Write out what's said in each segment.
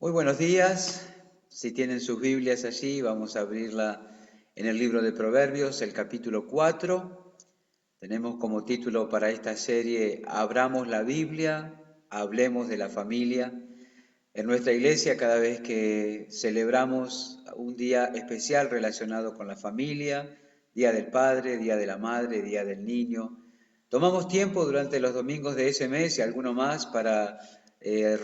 Muy buenos días. Si tienen sus Biblias allí, vamos a abrirla en el libro de Proverbios, el capítulo 4. Tenemos como título para esta serie, Abramos la Biblia, hablemos de la familia. En nuestra iglesia, cada vez que celebramos un día especial relacionado con la familia, Día del Padre, Día de la Madre, Día del Niño, tomamos tiempo durante los domingos de ese mes y alguno más para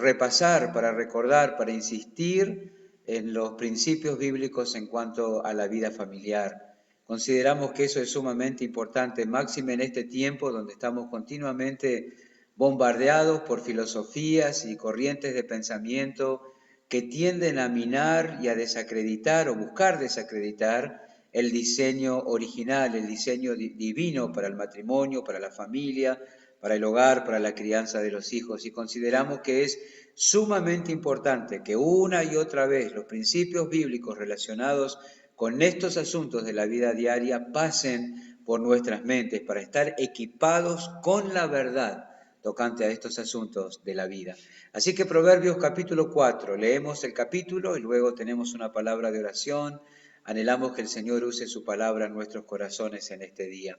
repasar, para recordar, para insistir en los principios bíblicos en cuanto a la vida familiar. Consideramos que eso es sumamente importante, máxime en este tiempo donde estamos continuamente bombardeados por filosofías y corrientes de pensamiento que tienden a minar y a desacreditar o buscar desacreditar el diseño original, el diseño divino para el matrimonio, para la familia, para el hogar, para la crianza de los hijos. Y consideramos que es sumamente importante que una y otra vez los principios bíblicos relacionados con estos asuntos de la vida diaria pasen por nuestras mentes para estar equipados con la verdad tocante a estos asuntos de la vida. Así que Proverbios capítulo 4, leemos el capítulo y luego tenemos una palabra de oración. Anhelamos que el Señor use su palabra en nuestros corazones en este día.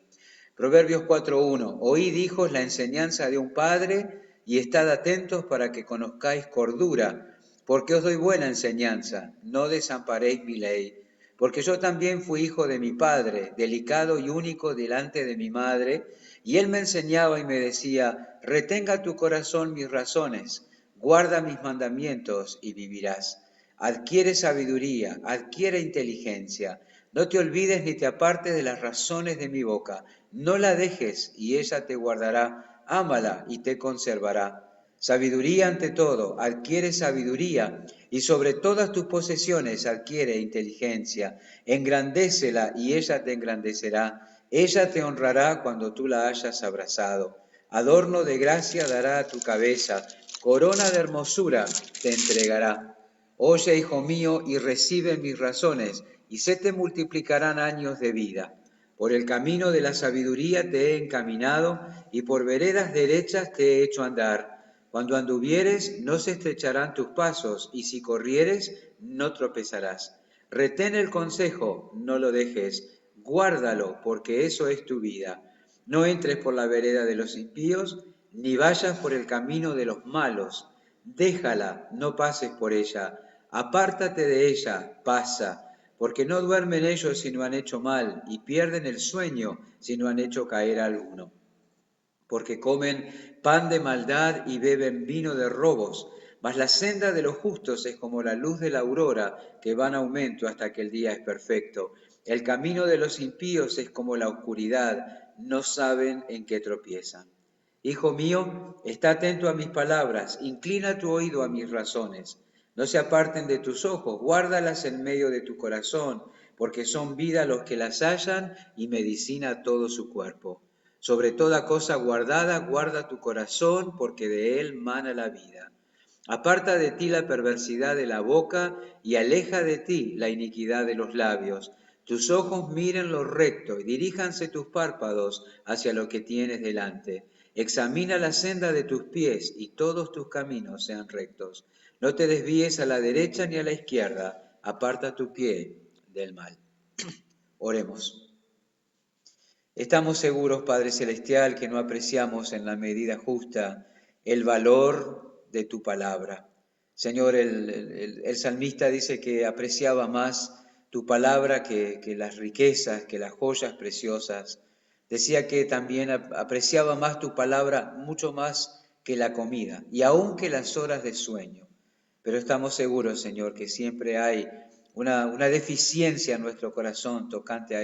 Proverbios 4.1, oíd hijos la enseñanza de un padre y estad atentos para que conozcáis cordura, porque os doy buena enseñanza, no desamparéis mi ley. Porque yo también fui hijo de mi padre, delicado y único delante de mi madre, y él me enseñaba y me decía, retenga tu corazón mis razones, guarda mis mandamientos y vivirás. Adquiere sabiduría, adquiere inteligencia. No te olvides ni te apartes de las razones de mi boca. No la dejes y ella te guardará. Ámala y te conservará. Sabiduría ante todo, adquiere sabiduría y sobre todas tus posesiones adquiere inteligencia. Engrandécela y ella te engrandecerá. Ella te honrará cuando tú la hayas abrazado. Adorno de gracia dará a tu cabeza, corona de hermosura te entregará. Oye, hijo mío, y recibe mis razones, y se te multiplicarán años de vida. Por el camino de la sabiduría te he encaminado, y por veredas derechas te he hecho andar. Cuando anduvieres, no se estrecharán tus pasos, y si corrieres, no tropezarás. Retén el consejo, no lo dejes, guárdalo, porque eso es tu vida. No entres por la vereda de los impíos, ni vayas por el camino de los malos. Déjala, no pases por ella. Apártate de ella, pasa, porque no duermen ellos si no han hecho mal, y pierden el sueño si no han hecho caer a alguno. Porque comen pan de maldad y beben vino de robos, mas la senda de los justos es como la luz de la aurora, que va en aumento hasta que el día es perfecto. El camino de los impíos es como la oscuridad, no saben en qué tropiezan. Hijo mío, está atento a mis palabras, inclina tu oído a mis razones. No se aparten de tus ojos, guárdalas en medio de tu corazón, porque son vida los que las hallan y medicina a todo su cuerpo. Sobre toda cosa guardada, guarda tu corazón, porque de él mana la vida. Aparta de ti la perversidad de la boca y aleja de ti la iniquidad de los labios. Tus ojos miren lo recto y diríjanse tus párpados hacia lo que tienes delante. Examina la senda de tus pies y todos tus caminos sean rectos. No te desvíes a la derecha ni a la izquierda. Aparta tu pie del mal. Oremos. Estamos seguros, Padre Celestial, que no apreciamos en la medida justa el valor de tu palabra. Señor, el salmista dice que apreciaba más tu palabra que las riquezas, que las joyas preciosas. Decía que también apreciaba más tu palabra mucho más que la comida y aún que las horas de sueño. Pero estamos seguros, Señor, que siempre hay una deficiencia en nuestro corazón tocante a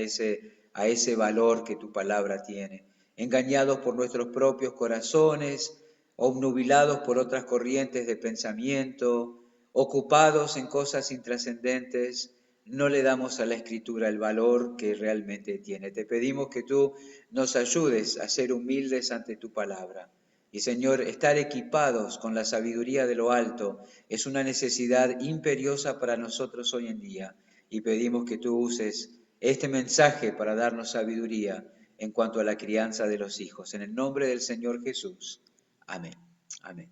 ese valor que tu palabra tiene. Engañados por nuestros propios corazones, obnubilados por otras corrientes de pensamiento, ocupados en cosas intrascendentes, no le damos a la Escritura el valor que realmente tiene. Te pedimos que tú nos ayudes a ser humildes ante tu palabra. Y Señor, estar equipados con la sabiduría de lo alto es una necesidad imperiosa para nosotros hoy en día. Y pedimos que tú uses este mensaje para darnos sabiduría en cuanto a la crianza de los hijos. En el nombre del Señor Jesús. Amén. Amén.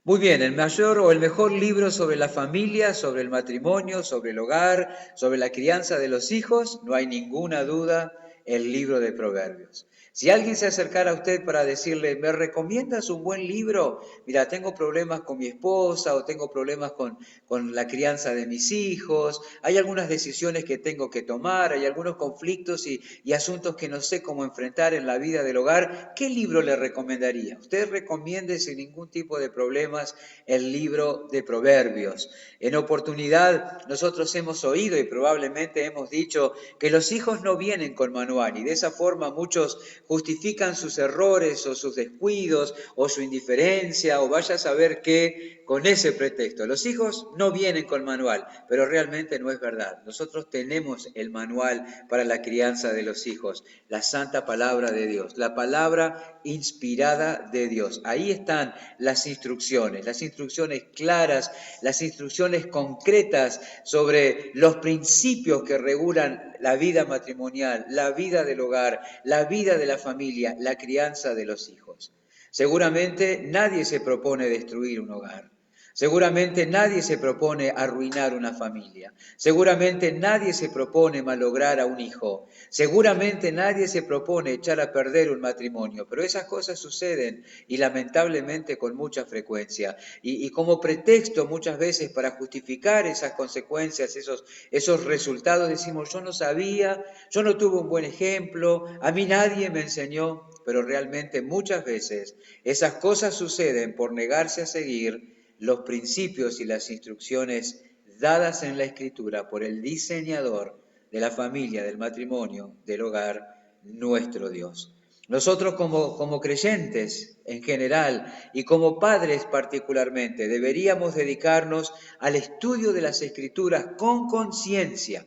Muy bien, el mayor o el mejor libro sobre la familia, sobre el matrimonio, sobre el hogar, sobre la crianza de los hijos, no hay ninguna duda, el libro de Proverbios. Si alguien se acercara a usted para decirle, ¿me recomiendas un buen libro? Mira, tengo problemas con mi esposa o tengo problemas con la crianza de mis hijos, hay algunas decisiones que tengo que tomar, hay algunos conflictos y asuntos que no sé cómo enfrentar en la vida del hogar, ¿qué libro le recomendaría? Usted recomiende sin ningún tipo de problemas el libro de Proverbios. En oportunidad nosotros hemos oído y probablemente hemos dicho que los hijos no vienen con manual y de esa forma muchos justifican sus errores o sus descuidos o su indiferencia o vaya a saber qué con ese pretexto. Los hijos no vienen con manual, pero realmente no es verdad. Nosotros tenemos el manual para la crianza de los hijos, la santa palabra de Dios, la palabra inspirada de Dios. Ahí están las instrucciones claras, las instrucciones concretas sobre los principios que regulan la vida matrimonial, la vida del hogar, la vida de la familia, la crianza de los hijos. Seguramente nadie se propone destruir un hogar. Seguramente nadie se propone arruinar una familia. Seguramente nadie se propone malograr a un hijo. Seguramente nadie se propone echar a perder un matrimonio. Pero esas cosas suceden y lamentablemente con mucha frecuencia. Y como pretexto muchas veces para justificar esas consecuencias, esos resultados, decimos, yo no sabía, yo no tuve un buen ejemplo, a mí nadie me enseñó. Pero realmente muchas veces esas cosas suceden por negarse a seguir los principios y las instrucciones dadas en la Escritura por el diseñador de la familia, del matrimonio, del hogar, nuestro Dios. Nosotros como creyentes en general y como padres particularmente deberíamos dedicarnos al estudio de las Escrituras con conciencia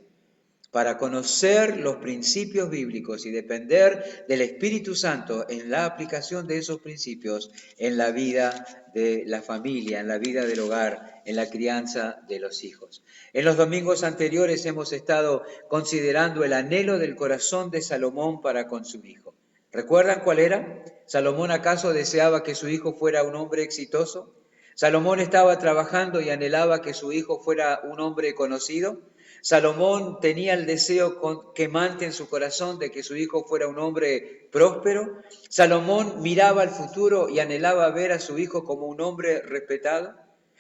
para conocer los principios bíblicos y depender del Espíritu Santo en la aplicación de esos principios en la vida de la familia, en la vida del hogar, en la crianza de los hijos. En los domingos anteriores hemos estado considerando el anhelo del corazón de Salomón para con su hijo. ¿Recuerdan cuál era? ¿Salomón acaso deseaba que su hijo fuera un hombre exitoso? ¿Salomón estaba trabajando y anhelaba que su hijo fuera un hombre conocido? Salomón tenía el deseo quemante en su corazón de que su hijo fuera un hombre próspero. Salomón miraba al futuro y anhelaba ver a su hijo como un hombre respetado.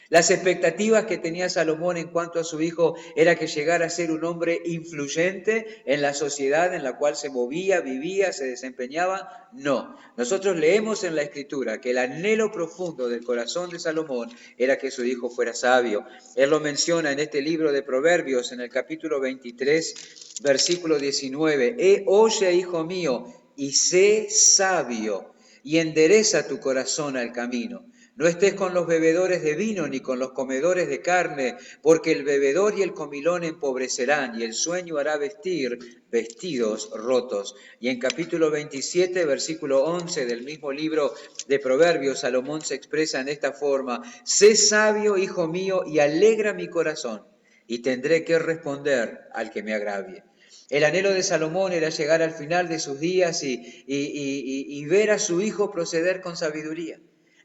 Las expectativas que tenía Salomón en cuanto a su hijo era que llegara a ser un hombre influyente en la sociedad en la cual se movía, vivía, se desempeñaba. No, nosotros leemos en la Escritura que el anhelo profundo del corazón de Salomón era que su hijo fuera sabio. Él lo menciona en este libro de Proverbios, en el capítulo 23, versículo 19. Oye, hijo mío, y sé sabio, y endereza tu corazón al camino. No estés con los bebedores de vino ni con los comedores de carne, porque el bebedor y el comilón empobrecerán y el sueño hará vestir vestidos rotos. Y en capítulo 27, versículo 11 del mismo libro de Proverbios, Salomón se expresa en esta forma: sé sabio, hijo mío, y alegra mi corazón, y tendré que responder al que me agravie. El anhelo de Salomón era llegar al final de sus días y ver a su hijo proceder con sabiduría.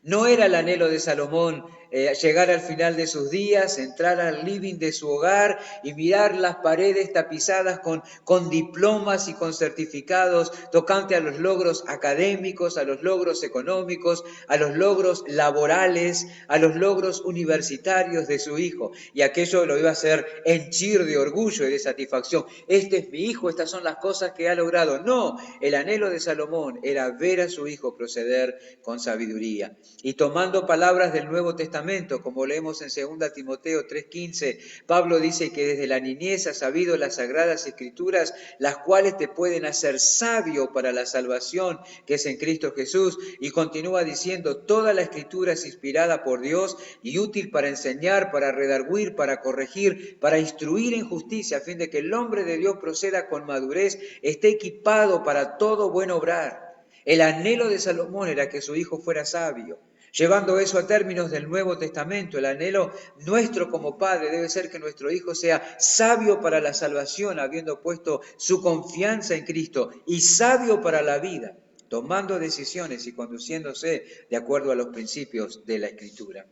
No era el anhelo de Salomón llegar al final de sus días, entrar al living de su hogar y mirar las paredes tapizadas con diplomas y con certificados tocante a los logros académicos, a los logros económicos, a los logros laborales, a los logros universitarios de su hijo. Y aquello lo iba a hacer henchir de orgullo y de satisfacción. Este es mi hijo, estas son las cosas que ha logrado. No, el anhelo de Salomón era ver a su hijo proceder con sabiduría. Y tomando palabras del Nuevo Testamento, como leemos en 2 Timoteo 3:15, Pablo dice que desde la niñez has sabido las sagradas escrituras, las cuales te pueden hacer sabio para la salvación que es en Cristo Jesús. Y continúa diciendo, toda la escritura es inspirada por Dios y útil para enseñar, para redarguir, para corregir, para instruir en justicia, a fin de que el hombre de Dios proceda con madurez, esté equipado para todo buen obrar. El anhelo de Salomón era que su hijo fuera sabio. Llevando eso a términos del Nuevo Testamento, el anhelo nuestro como padre debe ser que nuestro hijo sea sabio para la salvación, habiendo puesto su confianza en Cristo, y sabio para la vida, tomando decisiones y conduciéndose de acuerdo a los principios de la Escritura.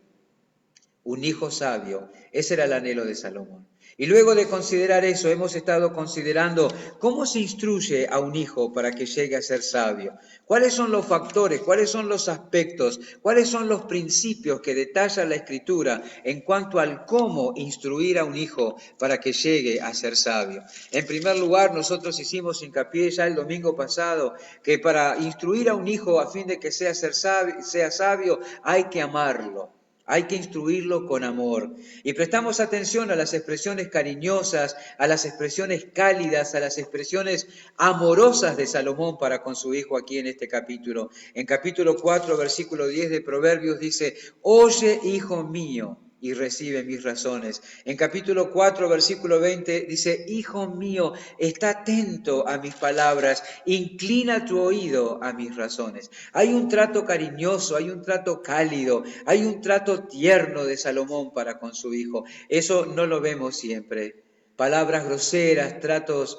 un hijo sabio. Ese era el anhelo de Salomón. Y luego de considerar eso, hemos estado considerando cómo se instruye a un hijo para que llegue a ser sabio. ¿Cuáles son los factores? ¿Cuáles son los aspectos? ¿Cuáles son los principios que detalla la Escritura en cuanto al cómo instruir a un hijo para que llegue a ser sabio? En primer lugar, nosotros hicimos hincapié ya el domingo pasado que para instruir a un hijo a fin de que sea sabio, hay que amarlo. Hay que instruirlo con amor. Y prestamos atención a las expresiones cariñosas, a las expresiones cálidas, a las expresiones amorosas de Salomón para con su hijo aquí en este capítulo. En capítulo 4, versículo 10 de Proverbios dice, oye, hijo mío, y recibe mis razones. En capítulo 4, versículo 20 dice, hijo mío, está atento a mis palabras, inclina tu oído a mis razones. Hay un trato cariñoso, hay un trato cálido, hay un trato tierno de Salomón para con su hijo. Eso no lo vemos siempre. Palabras groseras, tratos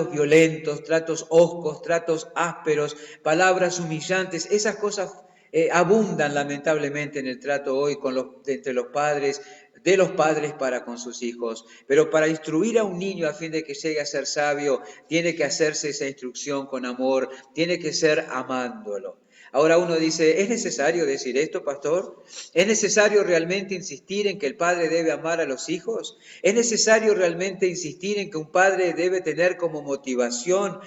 violentos, tratos hoscos, tratos ásperos, palabras humillantes, esas cosas abundan lamentablemente en el trato hoy entre los padres, de los padres para con sus hijos. Pero para instruir a un niño a fin de que llegue a ser sabio, tiene que hacerse esa instrucción con amor, tiene que ser amándolo. Ahora uno dice, ¿es necesario decir esto, pastor? ¿Es necesario realmente insistir en que el padre debe amar a los hijos? ¿Es necesario realmente insistir en que un padre debe tener como motivación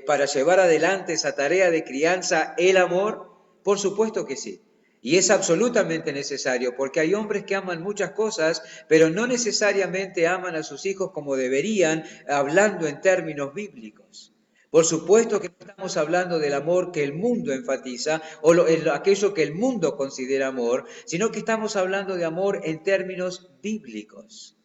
para llevar adelante esa tarea de crianza el amor? Por supuesto que sí. Y es absolutamente necesario, porque hay hombres que aman muchas cosas, pero no necesariamente aman a sus hijos como deberían, hablando en términos bíblicos. Por supuesto que no estamos hablando del amor que el mundo enfatiza o aquello que el mundo considera amor, sino que estamos hablando de amor en términos bíblicos.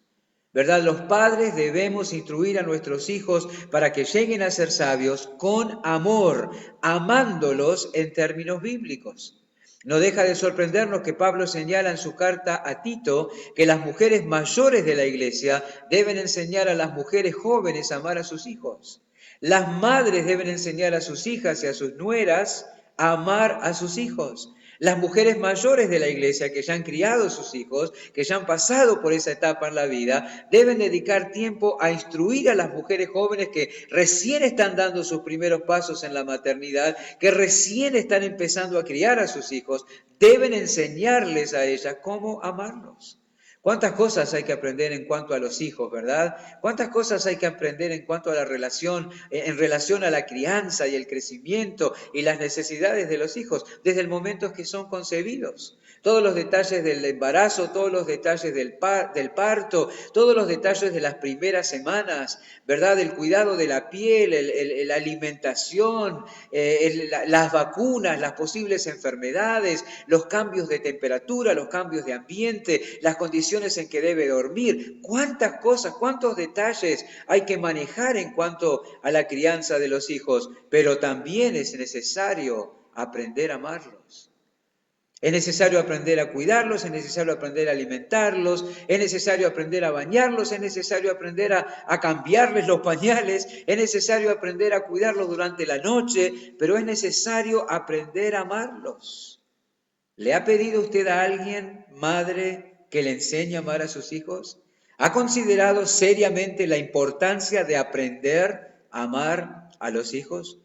¿Verdad? Los padres debemos instruir a nuestros hijos para que lleguen a ser sabios con amor, amándolos en términos bíblicos. No deja de sorprendernos que Pablo señala en su carta a Tito que las mujeres mayores de la iglesia deben enseñar a las mujeres jóvenes a amar a sus hijos. Las madres deben enseñar a sus hijas y a sus nueras a amar a sus hijos. Las mujeres mayores de la iglesia que ya han criado a sus hijos, que ya han pasado por esa etapa en la vida, deben dedicar tiempo a instruir a las mujeres jóvenes que recién están dando sus primeros pasos en la maternidad, que recién están empezando a criar a sus hijos. Deben enseñarles a ellas cómo amarlos. ¿Cuántas cosas hay que aprender en cuanto a los hijos, verdad? ¿Cuántas cosas hay que aprender en cuanto a la relación, en relación a la crianza y el crecimiento y las necesidades de los hijos desde el momento que son concebidos? Todos los detalles del embarazo, todos los detalles del parto, todos los detalles de las primeras semanas, ¿verdad? El cuidado de la piel, la alimentación, las vacunas, las posibles enfermedades, los cambios de temperatura, los cambios de ambiente, las condiciones en que debe dormir. ¿Cuántas cosas, cuántos detalles hay que manejar en cuanto a la crianza de los hijos? Pero también es necesario aprender a amarlos. Es necesario aprender a cuidarlos, es necesario aprender a alimentarlos, es necesario aprender a bañarlos, es necesario aprender a cambiarles los pañales, es necesario aprender a cuidarlos durante la noche, pero es necesario aprender a amarlos. ¿Le ha pedido usted a alguien, madre, que le enseñe a amar a sus hijos? ¿Ha considerado seriamente la importancia de aprender a amar a los hijos?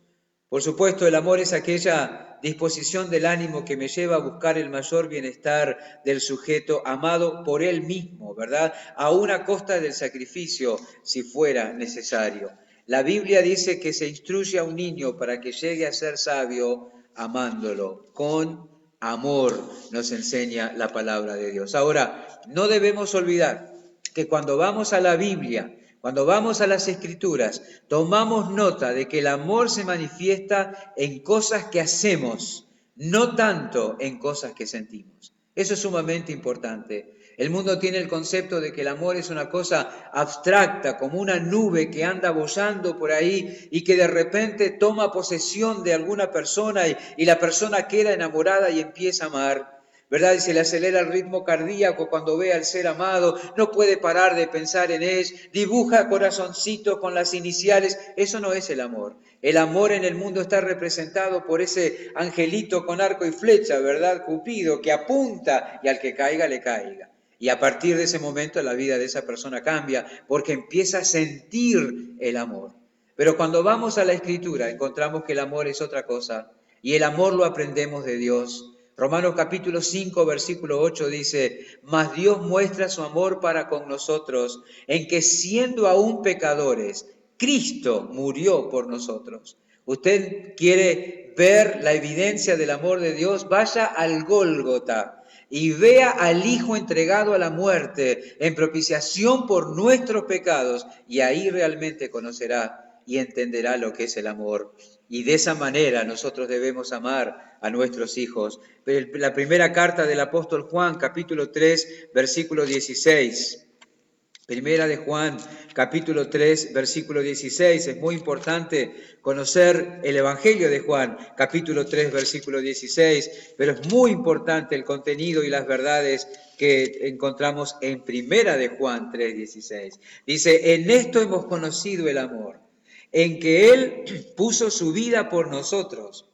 Por supuesto, el amor es aquella disposición del ánimo que me lleva a buscar el mayor bienestar del sujeto amado por él mismo, ¿verdad? Aún a costa del sacrificio, si fuera necesario. La Biblia dice que se instruye a un niño para que llegue a ser sabio amándolo. Con amor nos enseña la palabra de Dios. Ahora, no debemos olvidar que cuando vamos a la Biblia, cuando vamos a las Escrituras, tomamos nota de que el amor se manifiesta en cosas que hacemos, no tanto en cosas que sentimos. Eso es sumamente importante. El mundo tiene el concepto de que el amor es una cosa abstracta, como una nube que anda bollando por ahí y que de repente toma posesión de alguna persona y la persona queda enamorada y empieza a amar. ¿Verdad? Y se le acelera el ritmo cardíaco cuando ve al ser amado, no puede parar de pensar en él, dibuja corazoncito con las iniciales. Eso no es el amor. El amor en el mundo está representado por ese angelito con arco y flecha, ¿verdad? Cupido, que apunta y al que caiga, le caiga. Y a partir de ese momento la vida de esa persona cambia porque empieza a sentir el amor. Pero cuando vamos a la Escritura encontramos que el amor es otra cosa y el amor lo aprendemos de Dios. Romanos capítulo 5, versículo 8 dice, mas Dios muestra su amor para con nosotros en que siendo aún pecadores, Cristo murió por nosotros. Usted quiere ver la evidencia del amor de Dios, vaya al Gólgota y vea al Hijo entregado a la muerte en propiciación por nuestros pecados, y ahí realmente conocerá y entenderá lo que es el amor. Y de esa manera nosotros debemos amar a nuestros hijos. La primera carta del apóstol Juan, capítulo 3, versículo 16. Primera de Juan, capítulo 3, versículo 16. Es muy importante conocer el Evangelio de Juan, capítulo 3, versículo 16, pero es muy importante el contenido y las verdades que encontramos en Primera de Juan 3, 16. Dice, en esto hemos conocido el amor, en que Él puso su vida por nosotros.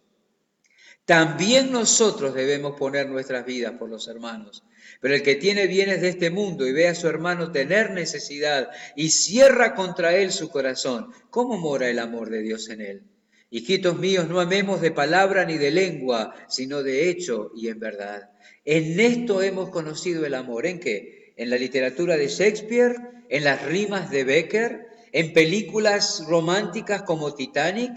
También nosotros debemos poner nuestras vidas por los hermanos. Pero el que tiene bienes de este mundo y ve a su hermano tener necesidad y cierra contra él su corazón, ¿cómo mora el amor de Dios en él? Hijitos míos, no amemos de palabra ni de lengua, sino de hecho y en verdad. En esto hemos conocido el amor. ¿En qué? En la literatura de Shakespeare, en las rimas de Becker, en películas románticas como Titanic,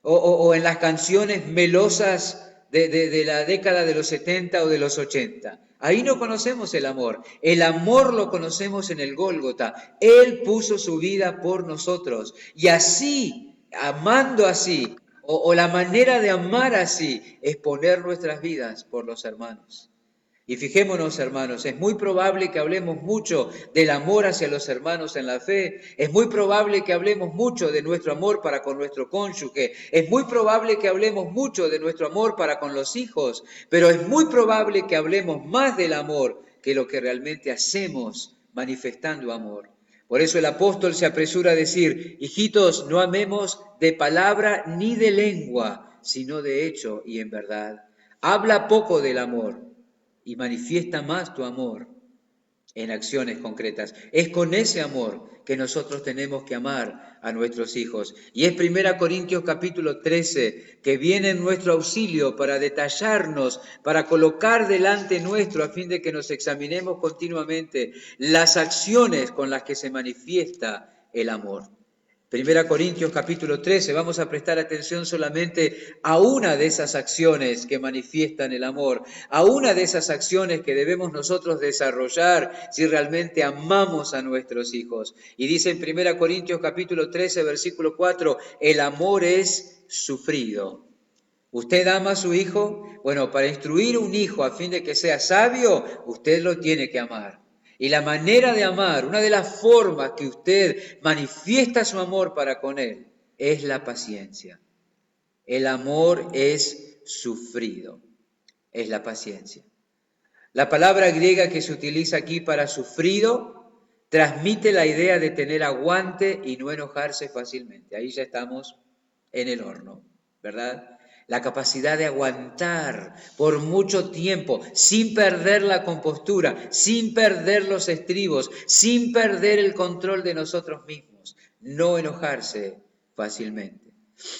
o en las canciones melosas de la década de los 70 o de los 80. Ahí no conocemos el amor. El amor lo conocemos en el Gólgota. Él puso su vida por nosotros. Y así, amando así, o la manera de amar así, es poner nuestras vidas por los hermanos. Y fijémonos, hermanos, es muy probable que hablemos mucho del amor hacia los hermanos en la fe, es muy probable que hablemos mucho de nuestro amor para con nuestro cónyuge, es muy probable que hablemos mucho de nuestro amor para con los hijos, pero es muy probable que hablemos más del amor que lo que realmente hacemos manifestando amor. Por eso el apóstol se apresura a decir, hijitos, no amemos de palabra ni de lengua, sino de hecho y en verdad. Habla poco del amor y manifiesta más tu amor en acciones concretas. Es con ese amor que nosotros tenemos que amar a nuestros hijos. Y es 1 Corintios capítulo 13 que viene en nuestro auxilio para detallarnos, para colocar delante nuestro a fin de que nos examinemos continuamente las acciones con las que se manifiesta el amor. 1 Corintios capítulo 13, vamos a prestar atención solamente a una de esas acciones que manifiestan el amor, a una de esas acciones que debemos nosotros desarrollar si realmente amamos a nuestros hijos. Y dice en 1 Corintios capítulo 13, versículo 4, el amor es sufrido. ¿Usted ama a su hijo? Bueno, para instruir un hijo a fin de que sea sabio, usted lo tiene que amar. Y la manera de amar, una de las formas que usted manifiesta su amor para con él, es la paciencia. El amor es sufrido, es la paciencia. La palabra griega que se utiliza aquí para sufrido transmite la idea de tener aguante y no enojarse fácilmente. Ahí ya estamos en el horno, ¿verdad? La capacidad de aguantar por mucho tiempo, sin perder la compostura, sin perder los estribos, sin perder el control de nosotros mismos, no enojarse fácilmente.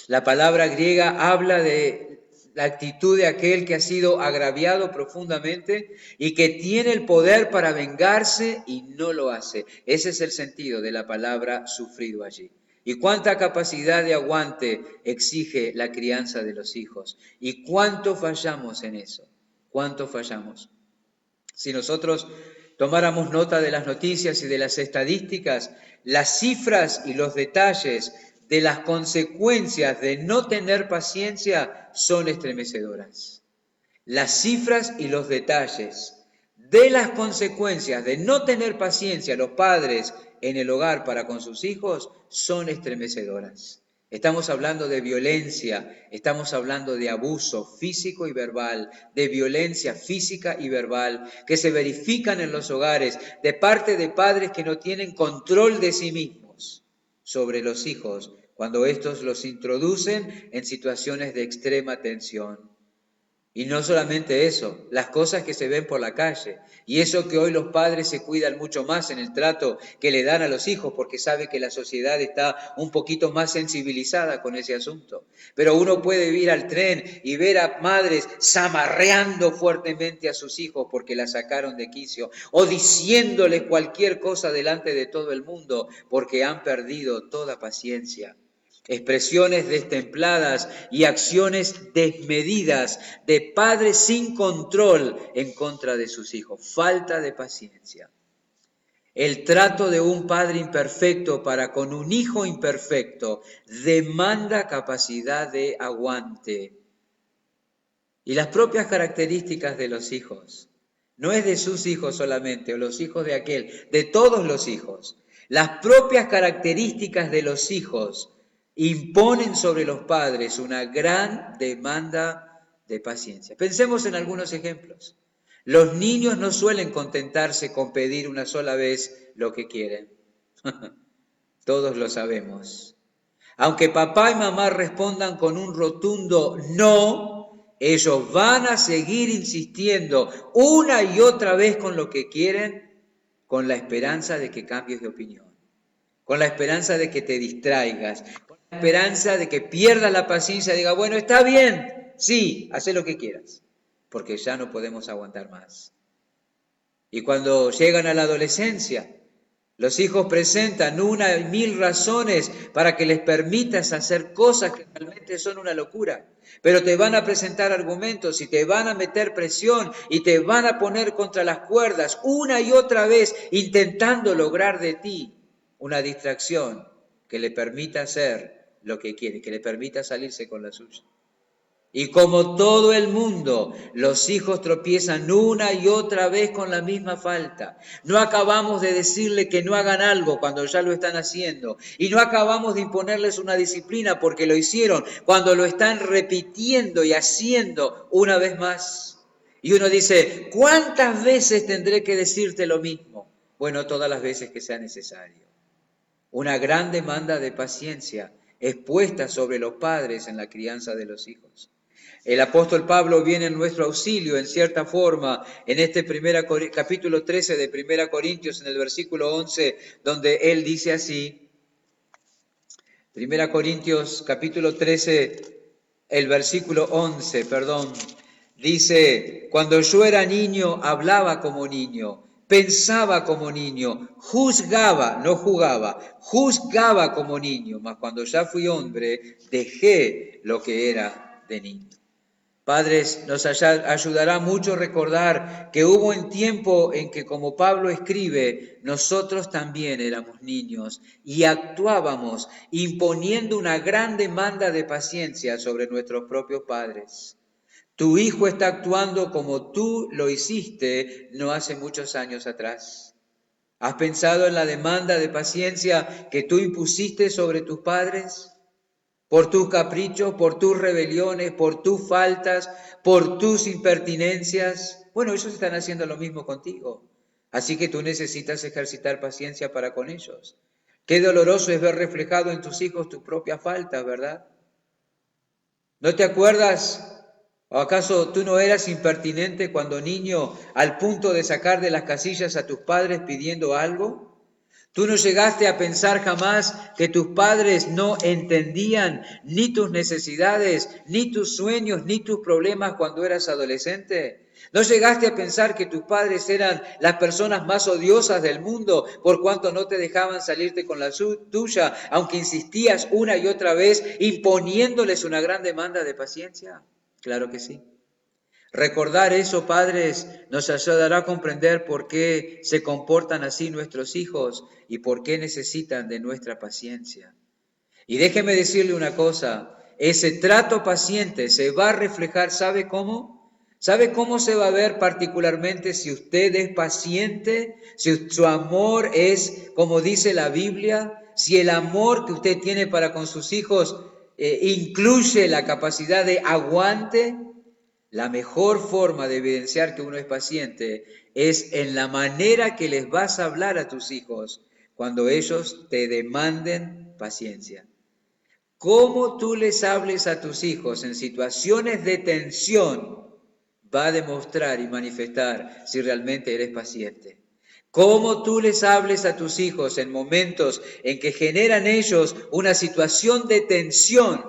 La palabra griega habla de la actitud de aquel que ha sido agraviado profundamente y que tiene el poder para vengarse y no lo hace. Ese es el sentido de la palabra sufrido allí. ¿Y cuánta capacidad de aguante exige la crianza de los hijos? ¿Y cuánto fallamos en eso? ¿Cuánto fallamos? Si nosotros tomáramos nota de las noticias y de las estadísticas, las cifras y los detalles de las consecuencias de no tener paciencia son estremecedoras. Las cifras y los detalles de las consecuencias de no tener paciencia los padres en el hogar para con sus hijos son estremecedoras. Estamos hablando de violencia, estamos hablando de abuso físico y verbal, de violencia física y verbal que se verifican en los hogares de parte de padres que no tienen control de sí mismos sobre los hijos cuando estos los introducen en situaciones de extrema tensión. Y no solamente eso, las cosas que se ven por la calle. Y eso que hoy los padres se cuidan mucho más en el trato que le dan a los hijos, porque sabe que la sociedad está un poquito más sensibilizada con ese asunto. Pero uno puede ir al tren y ver a madres zamarreando fuertemente a sus hijos porque la sacaron de quicio, o diciéndoles cualquier cosa delante de todo el mundo porque han perdido toda paciencia. Expresiones destempladas y acciones desmedidas de padres sin control en contra de sus hijos. Falta de paciencia. El trato de un padre imperfecto para con un hijo imperfecto demanda capacidad de aguante. Y las propias características de los hijos. No es de sus hijos solamente, o los hijos de aquel, de todos los hijos. Las propias características de los hijos imponen sobre los padres una gran demanda de paciencia. Pensemos en algunos ejemplos. Los niños no suelen contentarse con pedir una sola vez lo que quieren. Todos lo sabemos. Aunque papá y mamá respondan con un rotundo no, ellos van a seguir insistiendo una y otra vez con lo que quieren, con la esperanza de que cambies de opinión, con la esperanza de que te distraigas, con la esperanza de que pierdas la paciencia y diga, bueno, está bien, sí, haz lo que quieras, porque ya no podemos aguantar más. Y cuando llegan a la adolescencia, los hijos presentan una y mil razones para que les permitas hacer cosas que realmente son una locura, pero te van a presentar argumentos y te van a meter presión y te van a poner contra las cuerdas una y otra vez intentando lograr de ti una distracción que le permita hacer lo que quiere, que le permita salirse con la suya. Y como todo el mundo, los hijos tropiezan una y otra vez con la misma falta. No acabamos de decirle que no hagan algo cuando ya lo están haciendo. Y no acabamos de imponerles una disciplina porque lo hicieron cuando lo están repitiendo y haciendo una vez más. Y uno dice, ¿cuántas veces tendré que decirte lo mismo? Bueno, todas las veces que sea necesario. Una gran demanda de paciencia es puesta sobre los padres en la crianza de los hijos. El apóstol Pablo viene en nuestro auxilio, en cierta forma, en este capítulo 13 de 1 Corintios, en el versículo 11, donde él dice así, 1 Corintios capítulo 13, el versículo 11, dice, cuando yo era niño, hablaba como niño, pensaba como niño, juzgaba, no jugaba, juzgaba como niño, mas cuando ya fui hombre, dejé lo que era de niño. Padres, nos ayudará mucho recordar que hubo un tiempo en que, como Pablo escribe, nosotros también éramos niños y actuábamos imponiendo una gran demanda de paciencia sobre nuestros propios padres. Tu hijo está actuando como tú lo hiciste no hace muchos años atrás. ¿Has pensado en la demanda de paciencia que tú impusiste sobre tus padres? Por tus caprichos, por tus rebeliones, por tus faltas, por tus impertinencias. Bueno, ellos están haciendo lo mismo contigo. Así que tú necesitas ejercitar paciencia para con ellos. Qué doloroso es ver reflejado en tus hijos tus propias faltas, ¿verdad? ¿No te acuerdas? ¿O acaso tú no eras impertinente cuando niño al punto de sacar de las casillas a tus padres pidiendo algo? ¿Tú no llegaste a pensar jamás que tus padres no entendían ni tus necesidades, ni tus sueños, ni tus problemas cuando eras adolescente? ¿No llegaste a pensar que tus padres eran las personas más odiosas del mundo por cuanto no te dejaban salirte con la tuya, aunque insistías una y otra vez imponiéndoles una gran demanda de paciencia? Claro que sí. Recordar eso, padres, nos ayudará a comprender por qué se comportan así nuestros hijos y por qué necesitan de nuestra paciencia. Y déjeme decirle una cosa, ese trato paciente se va a reflejar, ¿sabe cómo? ¿Sabe cómo se va a ver particularmente si usted es paciente? Si su amor es, como dice la Biblia, si el amor que usted tiene para con sus hijos incluye la capacidad de aguante. La mejor forma de evidenciar que uno es paciente es en la manera que les vas a hablar a tus hijos cuando ellos te demanden paciencia. Cómo tú les hables a tus hijos en situaciones de tensión va a demostrar y manifestar si realmente eres paciente. Cómo tú les hables a tus hijos en momentos en que generan ellos una situación de tensión,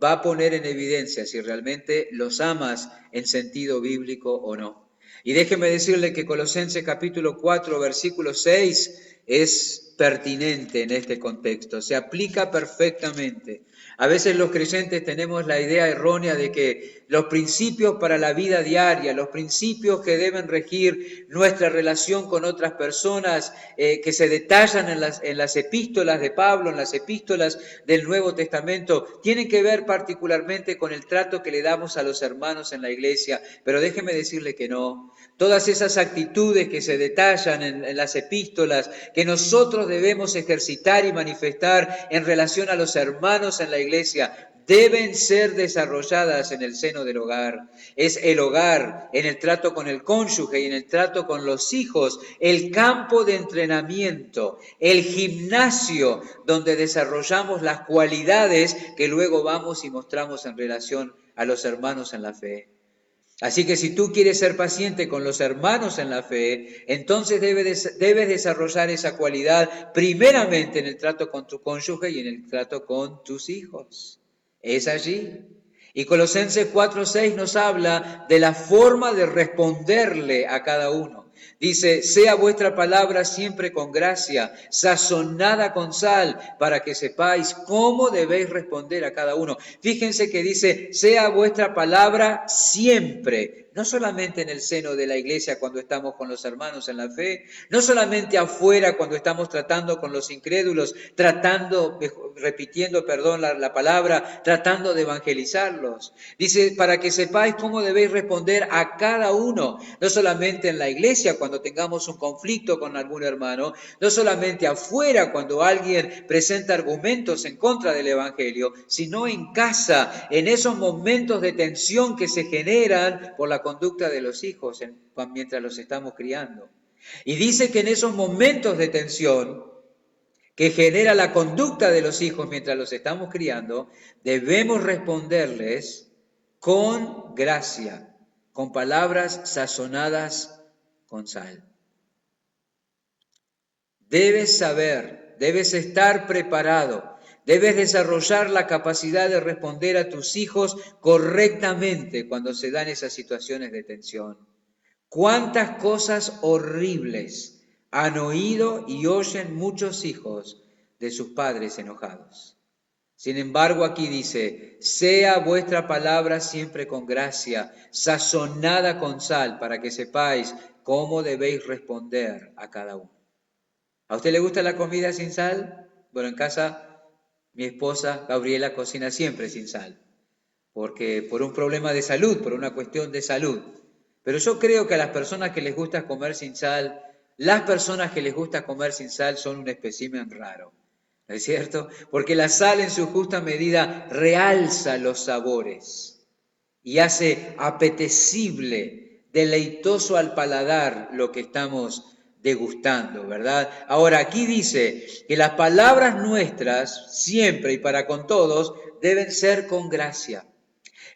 va a poner en evidencia si realmente los amas en sentido bíblico o no. Y déjeme decirle que Colosenses capítulo 4, versículo 6 es pertinente en este contexto, se aplica perfectamente. A veces los creyentes tenemos la idea errónea de que los principios para la vida diaria, los principios que deben regir nuestra relación con otras personas, que se detallan en las epístolas de Pablo, en las epístolas del Nuevo Testamento, tienen que ver particularmente con el trato que le damos a los hermanos en la iglesia. Pero déjeme decirle que no. Todas esas actitudes que se detallan en las epístolas, que nosotros debemos ejercitar y manifestar en relación a los hermanos en la iglesia, deben ser desarrolladas en el seno del hogar. Es el hogar, en el trato con el cónyuge y en el trato con los hijos, el campo de entrenamiento, el gimnasio donde desarrollamos las cualidades que luego vamos y mostramos en relación a los hermanos en la fe. Así que si tú quieres ser paciente con los hermanos en la fe, entonces debes desarrollar esa cualidad primeramente en el trato con tu cónyuge y en el trato con tus hijos. Es allí. Y Colosenses 4:6 nos habla de la forma de responderle a cada uno. Dice, sea vuestra palabra siempre con gracia, sazonada con sal, para que sepáis cómo debéis responder a cada uno. Fíjense que dice, sea vuestra palabra siempre, no solamente en el seno de la iglesia cuando estamos con los hermanos en la fe, no solamente afuera cuando estamos tratando con los incrédulos, repitiendo la palabra, tratando de evangelizarlos. Dice, para que sepáis cómo debéis responder a cada uno, no solamente en la iglesia cuando tengamos un conflicto con algún hermano, no solamente afuera cuando alguien presenta argumentos en contra del evangelio, sino en casa, en esos momentos de tensión que se generan por la conducta de los hijos mientras los estamos criando. Y dice que en esos momentos de tensión que genera la conducta de los hijos mientras los estamos criando, debemos responderles con gracia, con palabras sazonadas con sal. Debes saber, debes estar preparado, debes desarrollar la capacidad de responder a tus hijos correctamente cuando se dan esas situaciones de tensión. ¿Cuántas cosas horribles han oído y oyen muchos hijos de sus padres enojados? Sin embargo, aquí dice, sea vuestra palabra siempre con gracia, sazonada con sal, para que sepáis cómo debéis responder a cada uno. ¿A usted le gusta la comida sin sal? Bueno, en casa mi esposa Gabriela cocina siempre sin sal, porque por un problema de salud, por una cuestión de salud. Pero yo creo que a las personas que les gusta comer sin sal, las personas que les gusta comer sin sal son un espécimen raro, ¿no es cierto? Porque la sal en su justa medida realza los sabores y hace apetecible, deleitoso al paladar lo que estamos degustando, ¿verdad? Ahora, aquí dice que las palabras nuestras, siempre y para con todos, deben ser con gracia.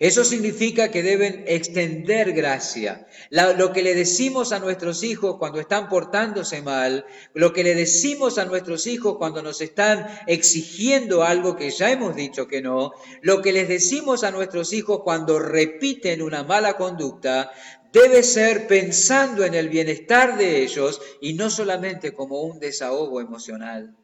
Eso significa que deben extender gracia. Lo que le decimos a nuestros hijos cuando están portándose mal, lo que le decimos a nuestros hijos cuando nos están exigiendo algo que ya hemos dicho que no, lo que les decimos a nuestros hijos cuando repiten una mala conducta, debe ser pensando en el bienestar de ellos y no solamente como un desahogo emocional.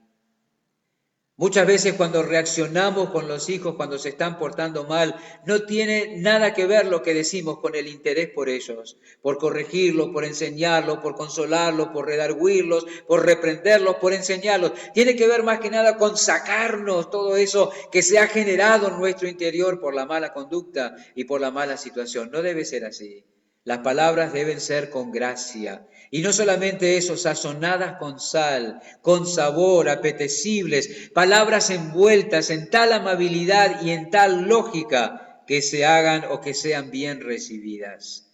Muchas veces cuando reaccionamos con los hijos, cuando se están portando mal, no tiene nada que ver lo que decimos con el interés por ellos, por corregirlos, por enseñarlos, por consolarlos, por redarguirlos, por reprenderlos, por enseñarlos. Tiene que ver más que nada con sacarnos todo eso que se ha generado en nuestro interior por la mala conducta y por la mala situación. No debe ser así. Las palabras deben ser con gracia. Y no solamente eso, sazonadas con sal, con sabor, apetecibles, palabras envueltas en tal amabilidad y en tal lógica que se hagan o que sean bien recibidas.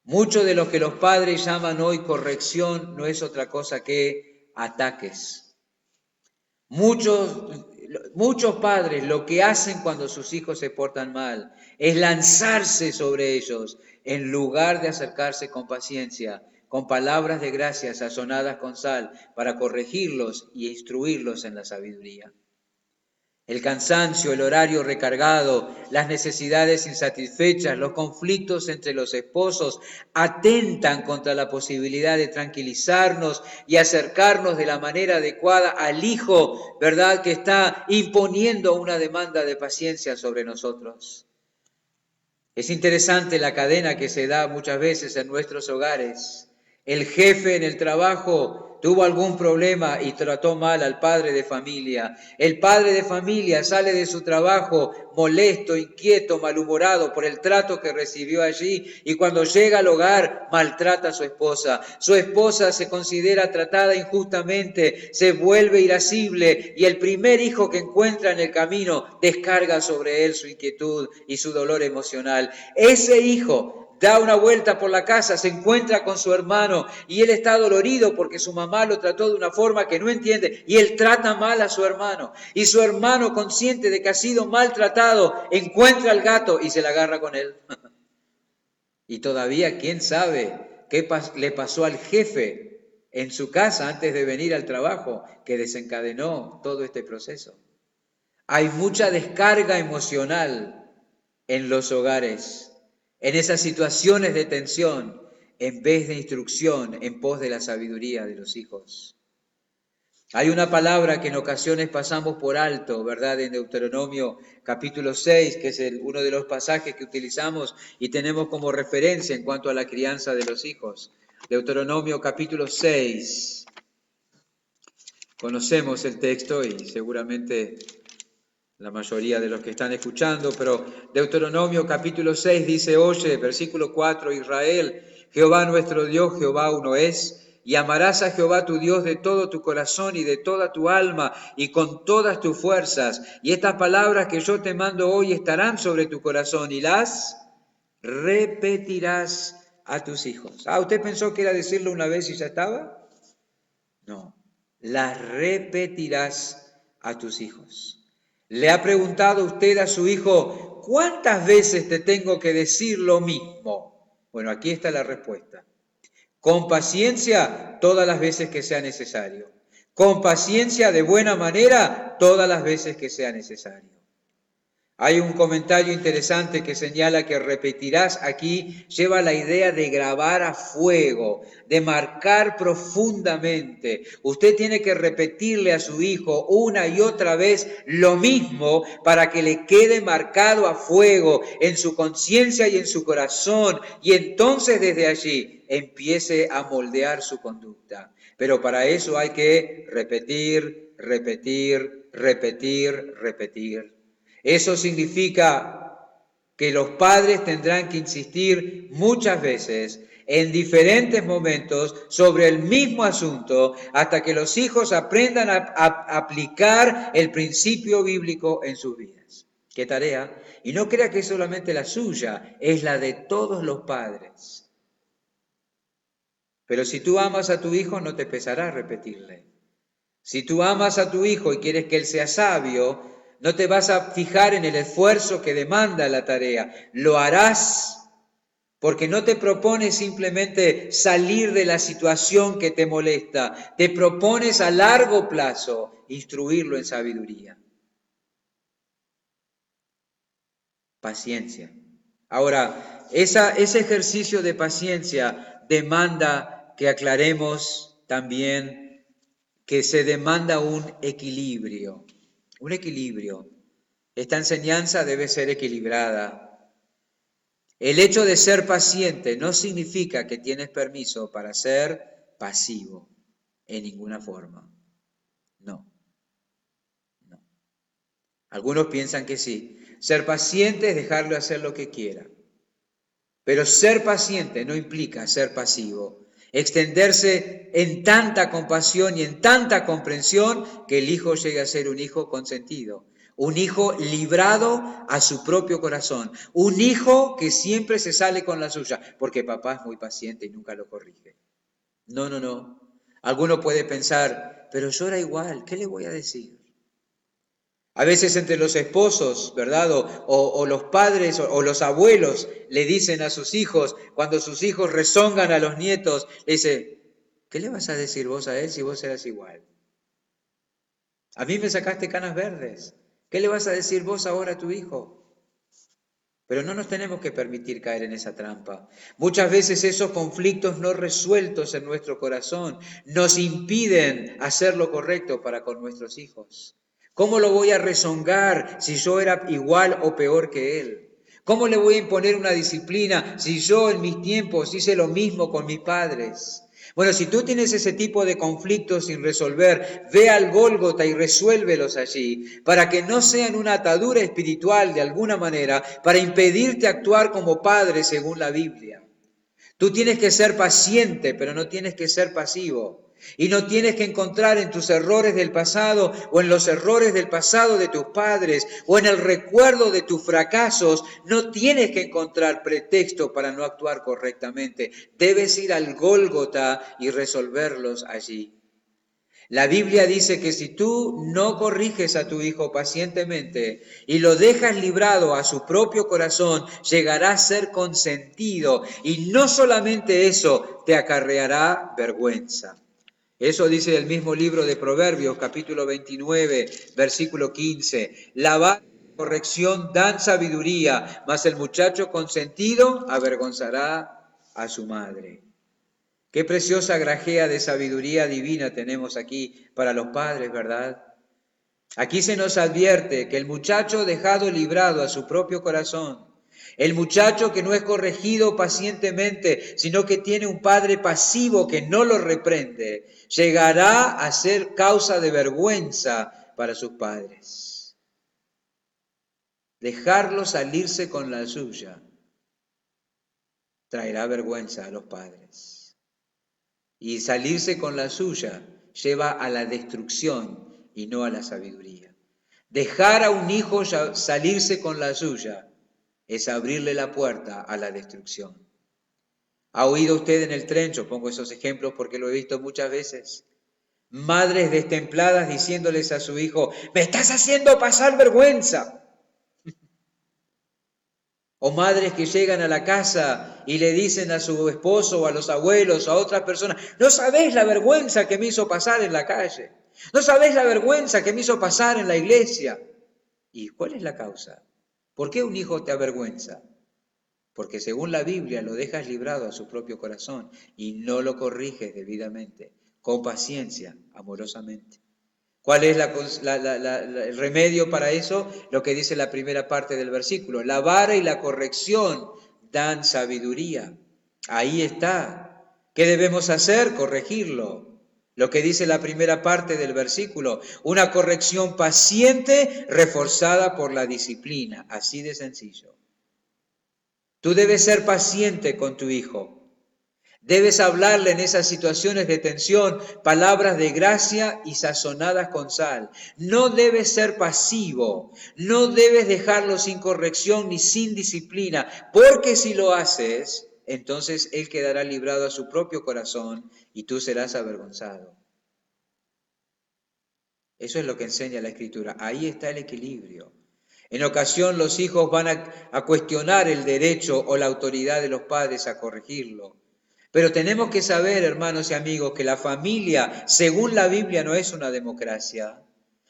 Mucho de lo que los padres llaman hoy corrección no es otra cosa que ataques. Muchos muchos padres lo que hacen cuando sus hijos se portan mal es lanzarse sobre ellos en lugar de acercarse con paciencia, con palabras de gracia sazonadas con sal para corregirlos y instruirlos en la sabiduría. El cansancio, el horario recargado, las necesidades insatisfechas, los conflictos entre los esposos atentan contra la posibilidad de tranquilizarnos y acercarnos de la manera adecuada al hijo, ¿verdad?, que está imponiendo una demanda de paciencia sobre nosotros. Es interesante la cadena que se da muchas veces en nuestros hogares. El jefe en el trabajo tuvo algún problema y trató mal al padre de familia. El padre de familia sale de su trabajo molesto, inquieto, malhumorado por el trato que recibió allí y cuando llega al hogar maltrata a su esposa. Su esposa se considera tratada injustamente, se vuelve irascible y el primer hijo que encuentra en el camino descarga sobre él su inquietud y su dolor emocional. Ese hijo da una vuelta por la casa, se encuentra con su hermano y él está dolorido porque su mamá lo trató de una forma que no entiende y él trata mal a su hermano. Y su hermano, consciente de que ha sido maltratado, encuentra al gato y se la agarra con él. Y todavía, ¿quién sabe qué le pasó al jefe en su casa antes de venir al trabajo que desencadenó todo este proceso? Hay mucha descarga emocional en los hogares, en esas situaciones de tensión, en vez de instrucción en pos de la sabiduría de los hijos. Hay una palabra que en ocasiones pasamos por alto, ¿verdad? En Deuteronomio capítulo 6, que es uno de los pasajes que utilizamos y tenemos como referencia en cuanto a la crianza de los hijos. Deuteronomio capítulo 6. Conocemos el texto y seguramente la mayoría de los que están escuchando, pero Deuteronomio capítulo 6 dice: oye, versículo 4, Israel, Jehová nuestro Dios, Jehová uno es, y amarás a Jehová tu Dios de todo tu corazón y de toda tu alma y con todas tus fuerzas. Y estas palabras que yo te mando hoy estarán sobre tu corazón y las repetirás a tus hijos. ¿Usted pensó que era decirlo una vez y ya estaba? No, las repetirás a tus hijos. ¿Le ha preguntado usted a su hijo, cuántas veces te tengo que decir lo mismo? Bueno, aquí está la respuesta. Con paciencia, todas las veces que sea necesario. Con paciencia, de buena manera, todas las veces que sea necesario. Hay un comentario interesante que señala que repetirás aquí lleva la idea de grabar a fuego, de marcar profundamente. Usted tiene que repetirle a su hijo una y otra vez lo mismo para que le quede marcado a fuego en su conciencia y en su corazón, y entonces desde allí empiece a moldear su conducta. Pero para eso hay que repetir, repetir, repetir, repetir. Eso significa que los padres tendrán que insistir muchas veces en diferentes momentos sobre el mismo asunto hasta que los hijos aprendan a aplicar el principio bíblico en sus vidas. ¿Qué tarea? Y no crea que es solamente la suya, es la de todos los padres. Pero si tú amas a tu hijo, no te pesará repetirle. Si tú amas a tu hijo y quieres que él sea sabio, no te vas a fijar en el esfuerzo que demanda la tarea. Lo harás porque no te propones simplemente salir de la situación que te molesta. Te propones a largo plazo instruirlo en sabiduría. Paciencia. Ahora, ese ejercicio de paciencia demanda que aclaremos también que se demanda un equilibrio. Un equilibrio. Esta enseñanza debe ser equilibrada. El hecho de ser paciente no significa que tienes permiso para ser pasivo en ninguna forma. No. Algunos piensan que sí. Ser paciente es dejarlo hacer lo que quiera. Pero ser paciente no implica ser pasivo. Extenderse en tanta compasión y en tanta comprensión que el hijo llegue a ser un hijo consentido. Un hijo librado a su propio corazón. Un hijo que siempre se sale con la suya, porque papá es muy paciente y nunca lo corrige. No. Alguno puede pensar, pero yo era igual, ¿qué le voy a decir? A veces entre los esposos, ¿verdad? O los padres o los abuelos le dicen a sus hijos, cuando sus hijos rezongan a los nietos, le dice, ¿qué le vas a decir vos a él si vos eras igual? A mí me sacaste canas verdes. ¿Qué le vas a decir vos ahora a tu hijo? Pero no nos tenemos que permitir caer en esa trampa. Muchas veces esos conflictos no resueltos en nuestro corazón nos impiden hacer lo correcto para con nuestros hijos. ¿Cómo lo voy a rezongar si yo era igual o peor que él? ¿Cómo le voy a imponer una disciplina si yo en mis tiempos hice lo mismo con mis padres? Bueno, si tú tienes ese tipo de conflictos sin resolver, ve al Gólgota y resuélvelos allí, para que no sean una atadura espiritual de alguna manera, para impedirte actuar como padre según la Biblia. Tú tienes que ser paciente, pero no tienes que ser pasivo. Y no tienes que encontrar en tus errores del pasado o en los errores del pasado de tus padres o en el recuerdo de tus fracasos, no tienes que encontrar pretexto para no actuar correctamente. Debes ir al Gólgota y resolverlos allí. La Biblia dice que si tú no corriges a tu hijo pacientemente y lo dejas librado a su propio corazón, llegará a ser consentido y no solamente eso, te acarreará vergüenza. Eso dice el mismo libro de Proverbios, capítulo 29, versículo 15. La vara y corrección dan sabiduría, mas el muchacho consentido avergonzará a su madre. Qué preciosa grajea de sabiduría divina tenemos aquí para los padres, ¿verdad? Aquí se nos advierte que el muchacho dejado librado a su propio corazón, el muchacho que no es corregido pacientemente, sino que tiene un padre pasivo que no lo reprende, llegará a ser causa de vergüenza para sus padres. Dejarlo salirse con la suya traerá vergüenza a los padres. Y salirse con la suya lleva a la destrucción y no a la sabiduría. Dejar a un hijo salirse con la suya es abrirle la puerta a la destrucción. ¿Ha oído usted en el tren? Yo pongo esos ejemplos porque lo he visto muchas veces. Madres destempladas diciéndoles a su hijo, me estás haciendo pasar vergüenza. O madres que llegan a la casa y le dicen a su esposo o a los abuelos o a otras personas, no sabés la vergüenza que me hizo pasar en la calle, no sabés la vergüenza que me hizo pasar en la iglesia. ¿Y cuál es la causa? ¿Por qué un hijo te avergüenza? Porque según la Biblia lo dejas librado a su propio corazón y no lo corriges debidamente, con paciencia, amorosamente. ¿Cuál es el remedio para eso? Lo que dice la primera parte del versículo. La vara y la corrección dan sabiduría. Ahí está. ¿Qué debemos hacer? Corregirlo. Lo que dice la primera parte del versículo. Una corrección paciente reforzada por la disciplina. Así de sencillo. Tú debes ser paciente con tu hijo. Debes hablarle en esas situaciones de tensión palabras de gracia y sazonadas con sal. No debes ser pasivo, no debes dejarlo sin corrección ni sin disciplina, porque si lo haces, entonces él quedará librado a su propio corazón y tú serás avergonzado. Eso es lo que enseña la Escritura. Ahí está el equilibrio. En ocasión los hijos van a cuestionar el derecho o la autoridad de los padres a corregirlo. Pero tenemos que saber, hermanos y amigos, que la familia, según la Biblia, no es una democracia.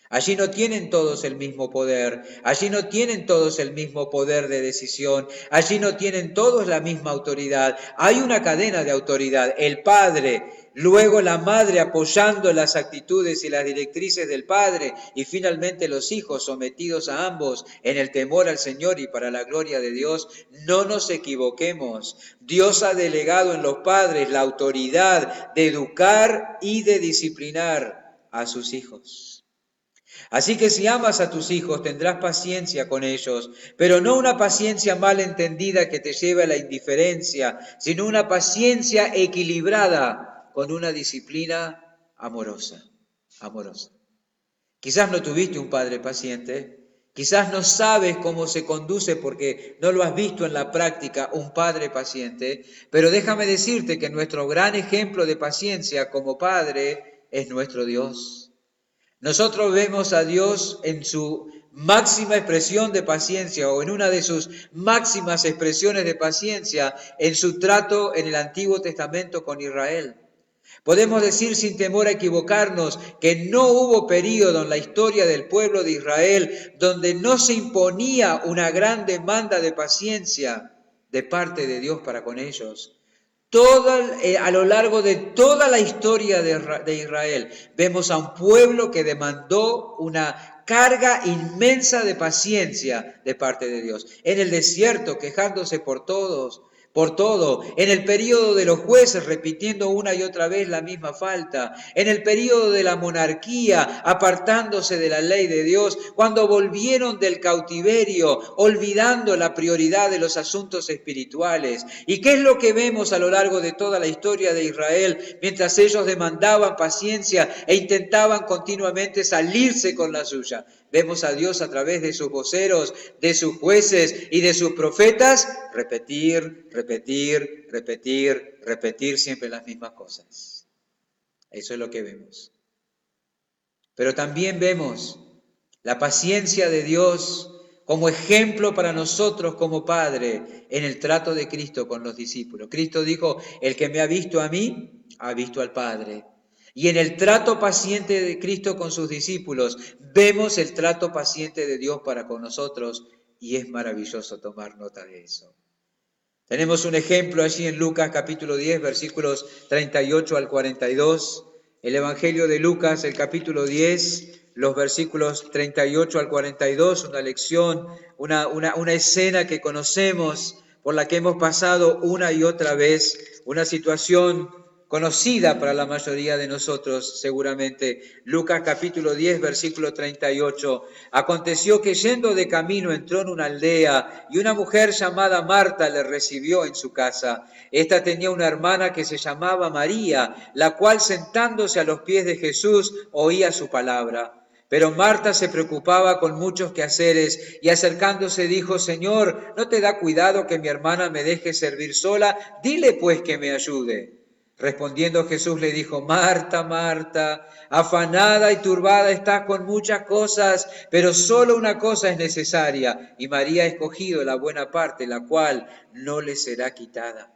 Allí no tienen todos el mismo poder, allí no tienen todos el mismo poder de decisión, allí no tienen todos la misma autoridad. Hay una cadena de autoridad, el padre, luego la madre apoyando las actitudes y las directrices del padre y finalmente los hijos sometidos a ambos en el temor al Señor y para la gloria de Dios. No nos equivoquemos, Dios ha delegado en los padres la autoridad de educar y de disciplinar a sus hijos. Así que si amas a tus hijos tendrás paciencia con ellos, pero no una paciencia mal entendida que te lleve a la indiferencia, sino una paciencia equilibrada con una disciplina amorosa, amorosa. Quizás no tuviste un padre paciente, quizás no sabes cómo se conduce porque no lo has visto en la práctica un padre paciente, pero déjame decirte que nuestro gran ejemplo de paciencia como padre es nuestro Dios. Nosotros vemos a Dios en su máxima expresión de paciencia o en una de sus máximas expresiones de paciencia en su trato en el Antiguo Testamento con Israel. Podemos decir sin temor a equivocarnos que no hubo período en la historia del pueblo de Israel donde no se imponía una gran demanda de paciencia de parte de Dios para con ellos. A lo largo de toda la historia de Israel, vemos a un pueblo que demandó una carga inmensa de paciencia de parte de Dios. En el desierto, quejándose por todo, en el período de los jueces repitiendo una y otra vez la misma falta, en el período de la monarquía apartándose de la ley de Dios, cuando volvieron del cautiverio olvidando la prioridad de los asuntos espirituales. ¿Y qué es lo que vemos a lo largo de toda la historia de Israel mientras ellos demandaban paciencia e intentaban continuamente salirse con la suya? Vemos a Dios a través de sus voceros, de sus jueces y de sus profetas repetir siempre las mismas cosas. Eso es lo que vemos. Pero también vemos la paciencia de Dios como ejemplo para nosotros como Padre en el trato de Cristo con los discípulos. Cristo dijo, el que me ha visto a mí, ha visto al Padre. Y en el trato paciente de Cristo con sus discípulos, vemos el trato paciente de Dios para con nosotros y es maravilloso tomar nota de eso. Tenemos un ejemplo allí en Lucas capítulo 10, versículos 38 al 42. El Evangelio de Lucas, el capítulo 10, los versículos 38 al 42, una lección, una escena que conocemos, por la que hemos pasado una y otra vez, una situación conocida para la mayoría de nosotros seguramente. Lucas capítulo 10, versículo 38. Aconteció que yendo de camino entró en una aldea y una mujer llamada Marta le recibió en su casa. Esta tenía una hermana que se llamaba María, la cual sentándose a los pies de Jesús oía su palabra. Pero Marta se preocupaba con muchos quehaceres y acercándose dijo, Señor, ¿no te da cuidado que mi hermana me deje servir sola? Dile pues que me ayude. Respondiendo Jesús le dijo, Marta, Marta, afanada y turbada estás con muchas cosas, pero solo una cosa es necesaria, y María ha escogido la buena parte, la cual no le será quitada.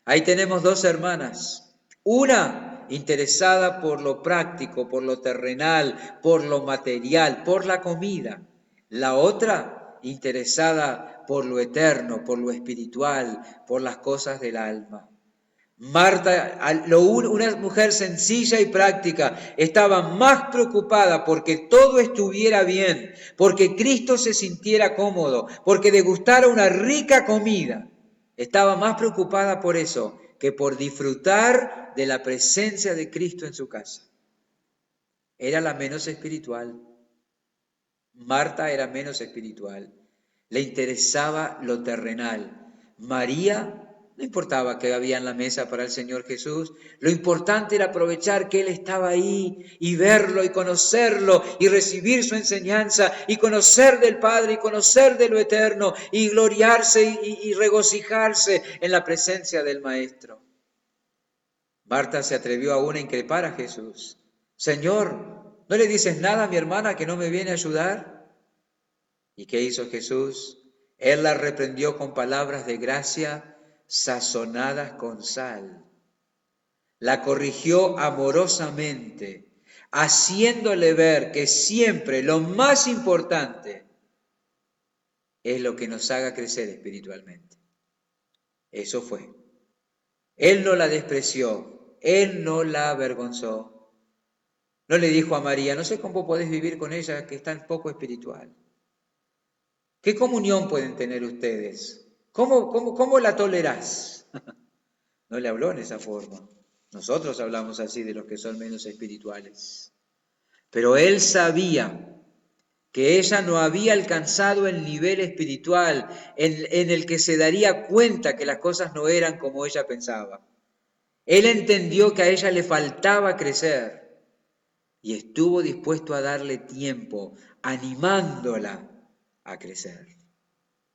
Ahí tenemos dos hermanas, una interesada por lo práctico, por lo terrenal, por lo material, por la comida, la otra interesada por lo eterno, por lo espiritual, por las cosas del alma. Marta, una mujer sencilla y práctica, estaba más preocupada porque todo estuviera bien, porque Cristo se sintiera cómodo, porque degustara una rica comida. Estaba más preocupada por eso que por disfrutar de la presencia de Cristo en su casa. Era la menos espiritual. Marta era menos espiritual. Le interesaba lo terrenal. María no importaba qué había en la mesa para el Señor Jesús, lo importante era aprovechar que Él estaba ahí y verlo y conocerlo y recibir su enseñanza y conocer del Padre y conocer de lo eterno y gloriarse y regocijarse en la presencia del Maestro. Marta se atrevió aún a increpar a Jesús. Señor, ¿no le dices nada a mi hermana que no me viene a ayudar? ¿Y qué hizo Jesús? Él la reprendió con palabras de gracia sazonadas con sal. La corrigió amorosamente, haciéndole ver que siempre lo más importante es lo que nos haga crecer espiritualmente. Eso fue. Él no la despreció, Él no la avergonzó. No le dijo a María, no sé cómo podés vivir con ella que es tan poco espiritual. ¿Qué comunión pueden tener ustedes? ¿Cómo la tolerás? No le habló en esa forma. Nosotros hablamos así de los que son menos espirituales. Pero él sabía que ella no había alcanzado el nivel espiritual en el que se daría cuenta que las cosas no eran como ella pensaba. Él entendió que a ella le faltaba crecer y estuvo dispuesto a darle tiempo, animándola a crecer.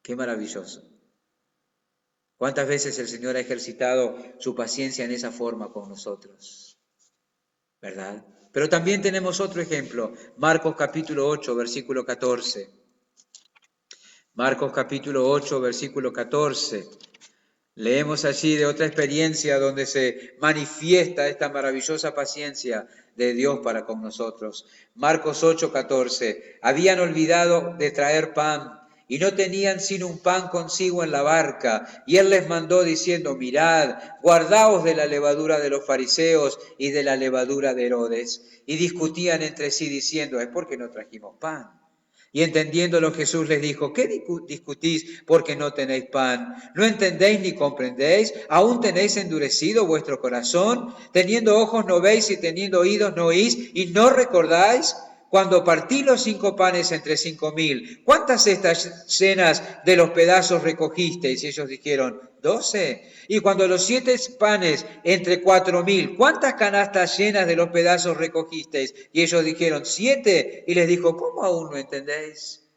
Qué maravilloso. ¿Cuántas veces el Señor ha ejercitado su paciencia en esa forma con nosotros? ¿verdad? Pero también tenemos otro ejemplo, Marcos capítulo 8, versículo 14. Marcos capítulo 8, versículo 14. Leemos allí de otra experiencia donde se manifiesta esta maravillosa paciencia de Dios para con nosotros. Marcos 8, 14. Habían olvidado de traer pan y no tenían sino un pan consigo en la barca. Y él les mandó diciendo, mirad, guardaos de la levadura de los fariseos y de la levadura de Herodes. Y discutían entre sí diciendo, es porque no trajimos pan. Y entendiéndolo Jesús les dijo, ¿qué discutís porque no tenéis pan? ¿No entendéis ni comprendéis? ¿Aún tenéis endurecido vuestro corazón? Teniendo ojos no veis y teniendo oídos no oís y no recordáis. Cuando partí los 5 panes entre 5.000, ¿cuántas cestas llenas de los pedazos recogisteis? Y ellos dijeron, 12. Y cuando los 7 panes entre 4.000, ¿cuántas canastas llenas de los pedazos recogisteis? Y ellos dijeron, 7. Y les dijo, ¿cómo aún no entendéis?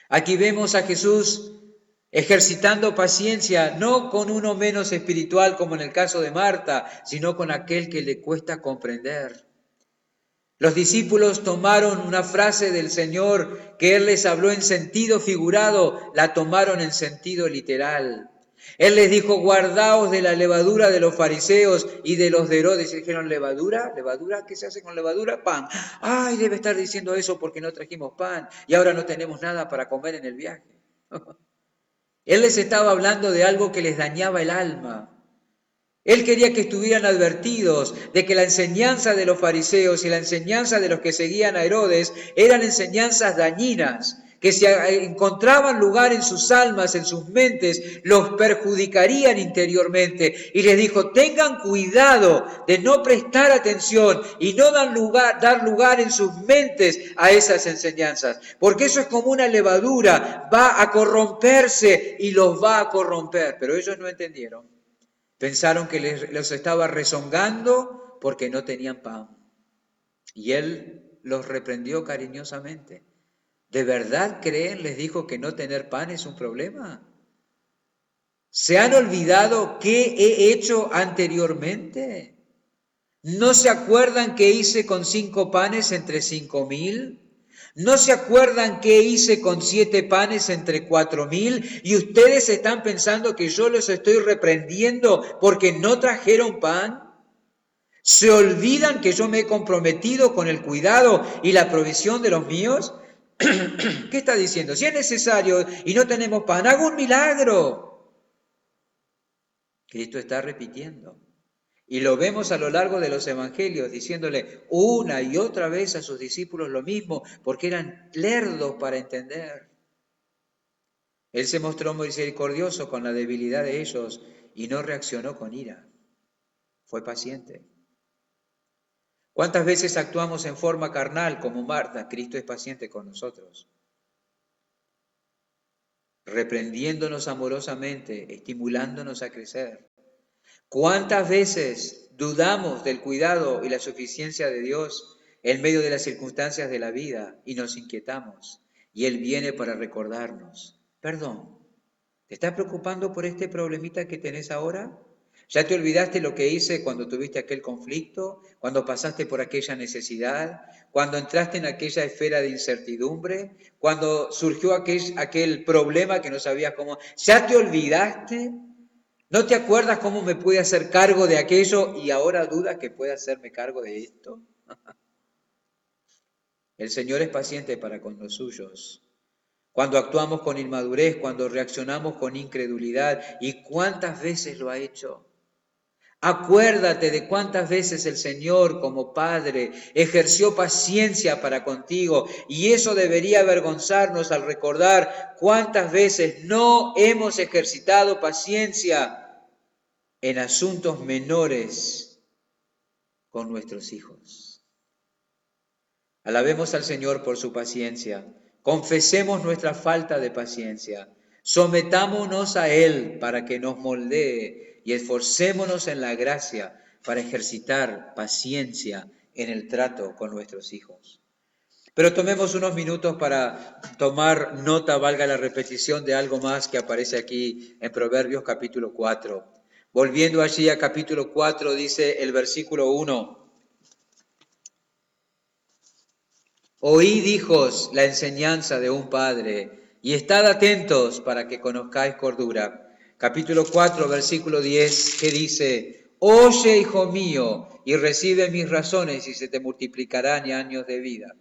Aquí vemos a Jesús ejercitando paciencia, no con uno menos espiritual como en el caso de Marta, sino con aquel que le cuesta comprender. Los discípulos tomaron una frase del Señor que Él les habló en sentido figurado, la tomaron en sentido literal. Él les dijo, guardaos de la levadura de los fariseos y de los de Herodes. Y dijeron, ¿levadura? ¿Levadura? ¿Qué se hace con levadura? Pan. Ay, debe estar diciendo eso porque no trajimos pan y ahora no tenemos nada para comer en el viaje. Él les estaba hablando de algo que les dañaba el alma. Él quería que estuvieran advertidos de que la enseñanza de los fariseos y la enseñanza de los que seguían a Herodes eran enseñanzas dañinas, que si encontraban lugar en sus almas, en sus mentes, los perjudicarían interiormente. Y les dijo, tengan cuidado de no prestar atención y no dar lugar en sus mentes a esas enseñanzas, porque eso es como una levadura, va a corromperse y los va a corromper. Pero ellos no entendieron. Pensaron que los estaba rezongando porque no tenían pan. Y él los reprendió cariñosamente. ¿De verdad creen, les dijo, que no tener pan es un problema? ¿Se han olvidado qué he hecho anteriormente? ¿No se acuerdan qué hice con 5 panes entre 5.000? ¿No se acuerdan qué hice con 7 panes entre 4.000? Y ustedes están pensando que yo los estoy reprendiendo porque no trajeron pan. ¿Se olvidan que yo me he comprometido con el cuidado y la provisión de los míos? ¿Qué está diciendo? Si es necesario y no tenemos pan, hago un milagro. Cristo está repitiendo. Y lo vemos a lo largo de los evangelios, diciéndole una y otra vez a sus discípulos lo mismo, porque eran lerdos para entender. Él se mostró misericordioso con la debilidad de ellos y no reaccionó con ira. Fue paciente. ¿Cuántas veces actuamos en forma carnal como Marta? Cristo es paciente con nosotros, reprendiéndonos amorosamente, estimulándonos a crecer. ¿Cuántas veces dudamos del cuidado y la suficiencia de Dios en medio de las circunstancias de la vida y nos inquietamos? Y Él viene para recordarnos. Perdón, ¿te estás preocupando por este problemita que tenés ahora? ¿Ya te olvidaste lo que hice cuando tuviste aquel conflicto, cuando pasaste por aquella necesidad, cuando entraste en aquella esfera de incertidumbre, cuando surgió aquel problema que no sabías cómo? ¿Ya te olvidaste? ¿No te acuerdas cómo me pude hacer cargo de aquello y ahora dudas que pueda hacerme cargo de esto? El Señor es paciente para con los suyos. Cuando actuamos con inmadurez, cuando reaccionamos con incredulidad, ¿y cuántas veces lo ha hecho? Acuérdate de cuántas veces el Señor como Padre ejerció paciencia para contigo y eso debería avergonzarnos al recordar cuántas veces no hemos ejercitado paciencia en asuntos menores con nuestros hijos. Alabemos al Señor por su paciencia, confesemos nuestra falta de paciencia, sometámonos a Él para que nos moldee y esforcémonos en la gracia para ejercitar paciencia en el trato con nuestros hijos. Pero tomemos unos minutos para tomar nota, valga la repetición, de algo más que aparece aquí en Proverbios capítulo 4. Volviendo allí a capítulo 4, dice el versículo 1, Oíd, hijos, la enseñanza de un padre, y estad atentos para que conozcáis cordura. Capítulo 4, versículo 10, que dice, oye, hijo mío, y recibe mis razones, y se te multiplicarán años de vida.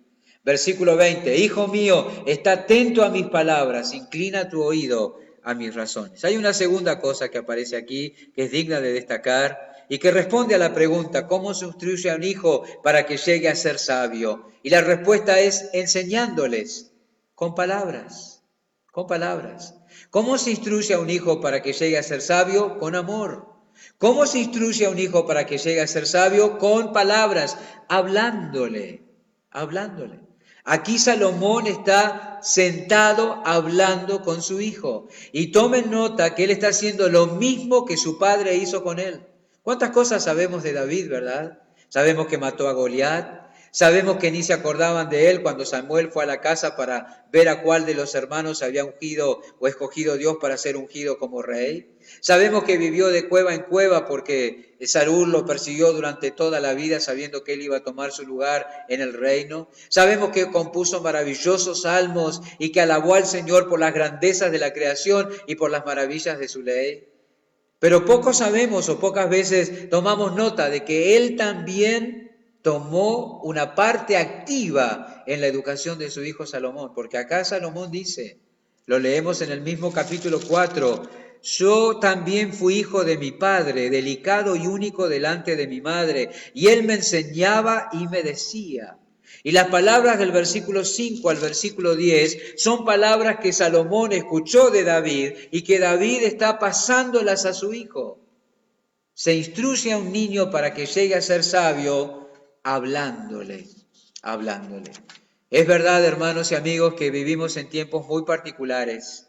Versículo 20, hijo mío, está atento a mis palabras, inclina tu oído a mis razones. Hay una segunda cosa que aparece aquí, que es digna de destacar, y que responde a la pregunta, ¿cómo se instruye a un hijo para que llegue a ser sabio? Y la respuesta es enseñándoles con palabras, con palabras. ¿Cómo se instruye a un hijo para que llegue a ser sabio? Con amor. ¿Cómo se instruye a un hijo para que llegue a ser sabio? Con palabras, hablándole, hablándole. Aquí Salomón está sentado hablando con su hijo. Y tomen nota que él está haciendo lo mismo que su padre hizo con él. ¿Cuántas cosas sabemos de David, verdad? Sabemos que mató a Goliat. Sabemos que ni se acordaban de él cuando Samuel fue a la casa para ver a cuál de los hermanos había ungido o escogido Dios para ser ungido como rey. Sabemos que vivió de cueva en cueva porque Saúl lo persiguió durante toda la vida sabiendo que él iba a tomar su lugar en el reino. Sabemos que compuso maravillosos salmos y que alabó al Señor por las grandezas de la creación y por las maravillas de su ley. Pero poco sabemos o pocas veces tomamos nota de que él también tomó una parte activa en la educación de su hijo Salomón, porque acá Salomón dice, lo leemos en el mismo capítulo 4, yo también fui hijo de mi padre, delicado y único delante de mi madre, y él me enseñaba y me decía. Y las palabras del versículo 5 al versículo 10 son palabras que Salomón escuchó de David y que David está pasándolas a su hijo. Se instruye a un niño para que llegue a ser sabio hablándole, hablándole. Es verdad, hermanos y amigos, que vivimos en tiempos muy particulares.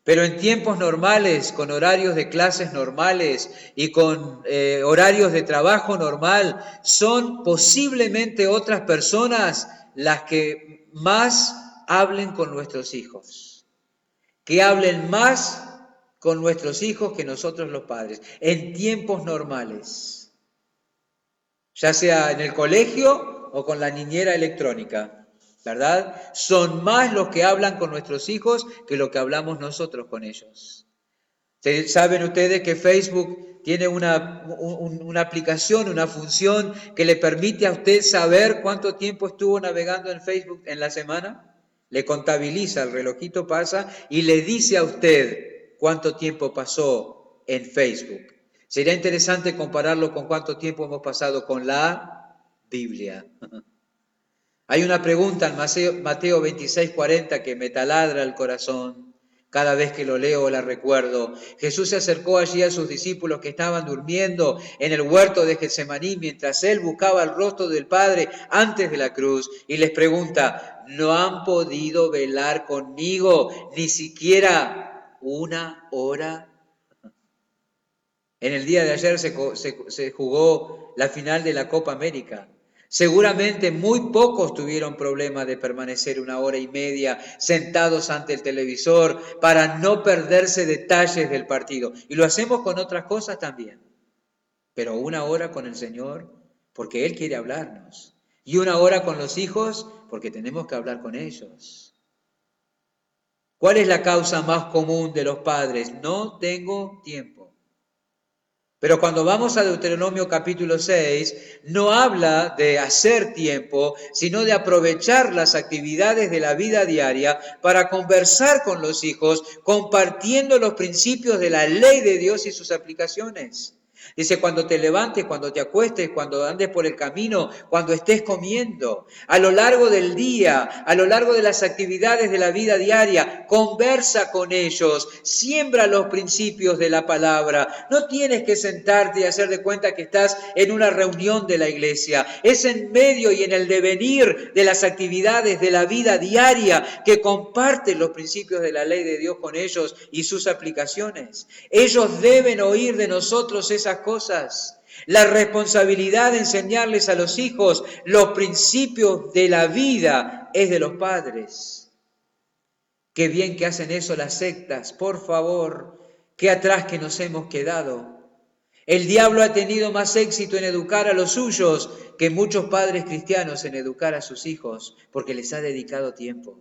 Pero en tiempos normales, con horarios de clases normales y con horarios de trabajo normal, son posiblemente otras personas las que más hablen con nuestros hijos, que hablen más con nuestros hijos que nosotros los padres, en tiempos normales, ya sea en el colegio o con la niñera electrónica. ¿Verdad? Son más los que hablan con nuestros hijos que lo que hablamos nosotros con ellos. ¿Saben ustedes que Facebook tiene una aplicación, una función que le permite a usted saber cuánto tiempo estuvo navegando en Facebook en la semana? Le contabiliza, el relojito pasa y le dice a usted cuánto tiempo pasó en Facebook. Sería interesante compararlo con cuánto tiempo hemos pasado con la Biblia. Hay una pregunta en Mateo 26:40 que me taladra el corazón. Cada vez que lo leo la recuerdo. Jesús se acercó allí a sus discípulos que estaban durmiendo en el huerto de Getsemaní mientras él buscaba el rostro del Padre antes de la cruz y les pregunta, ¿no han podido velar conmigo ni siquiera una hora? En el día de ayer se jugó la final de la Copa América. Seguramente muy pocos tuvieron problema de permanecer una hora y media sentados ante el televisor para no perderse detalles del partido. Y lo hacemos con otras cosas también. Pero una hora con el Señor porque Él quiere hablarnos. Y una hora con los hijos porque tenemos que hablar con ellos. ¿Cuál es la causa más común de los padres? No tengo tiempo. Pero cuando vamos a Deuteronomio capítulo 6, no habla de hacer tiempo, sino de aprovechar las actividades de la vida diaria para conversar con los hijos, compartiendo los principios de la ley de Dios y sus aplicaciones. Dice, cuando te levantes, cuando te acuestes, cuando andes por el camino, cuando estés comiendo, a lo largo del día, a lo largo de las actividades de la vida diaria, conversa con ellos, siembra los principios de la palabra. No tienes que sentarte y hacer de cuenta que estás en una reunión de la iglesia. Es en medio y en el devenir de las actividades de la vida diaria que comparten los principios de la ley de Dios con ellos y sus aplicaciones. Ellos deben oír de nosotros esas cosas. La responsabilidad de enseñarles a los hijos los principios de la vida es de los padres. Qué bien que hacen eso las sectas, por favor, qué atrás que nos hemos quedado. El diablo ha tenido más éxito en educar a los suyos que muchos padres cristianos en educar a sus hijos, porque les ha dedicado tiempo.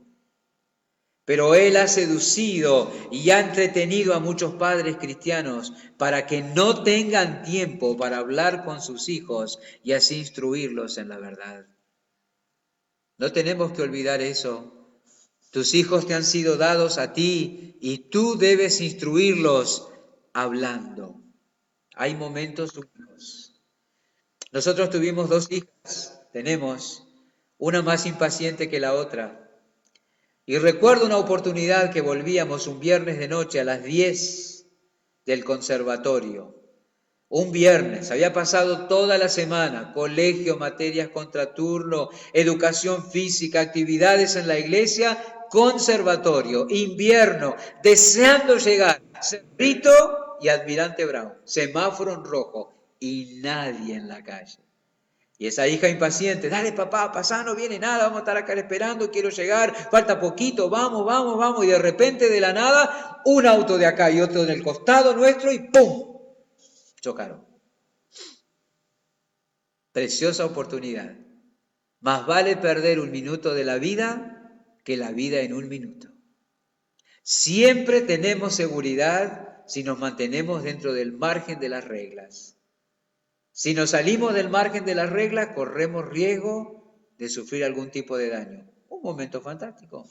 Pero él ha seducido y ha entretenido a muchos padres cristianos para que no tengan tiempo para hablar con sus hijos y así instruirlos en la verdad. No tenemos que olvidar eso. Tus hijos te han sido dados a ti y tú debes instruirlos hablando. Hay momentos duros. Nosotros tuvimos 2 hijas, tenemos, una más impaciente que la otra. Y recuerdo una oportunidad que volvíamos un viernes de noche a las 10 del conservatorio. Un viernes, había pasado toda la semana, colegio, materias contraturno, educación física, actividades en la iglesia, conservatorio, invierno, deseando llegar, Cerrito y Almirante Brown, semáforo en rojo y nadie en la calle. Y esa hija impaciente, dale papá, pasá, no viene nada, vamos a estar acá esperando, quiero llegar, falta poquito, vamos, vamos, vamos. Y de repente de la nada, un auto de acá y otro del costado nuestro y ¡pum! Chocaron. Preciosa oportunidad. Más vale perder un minuto de la vida que la vida en un minuto. Siempre tenemos seguridad si nos mantenemos dentro del margen de las reglas. Si nos salimos del margen de las reglas, corremos riesgo de sufrir algún tipo de daño. Un momento fantástico.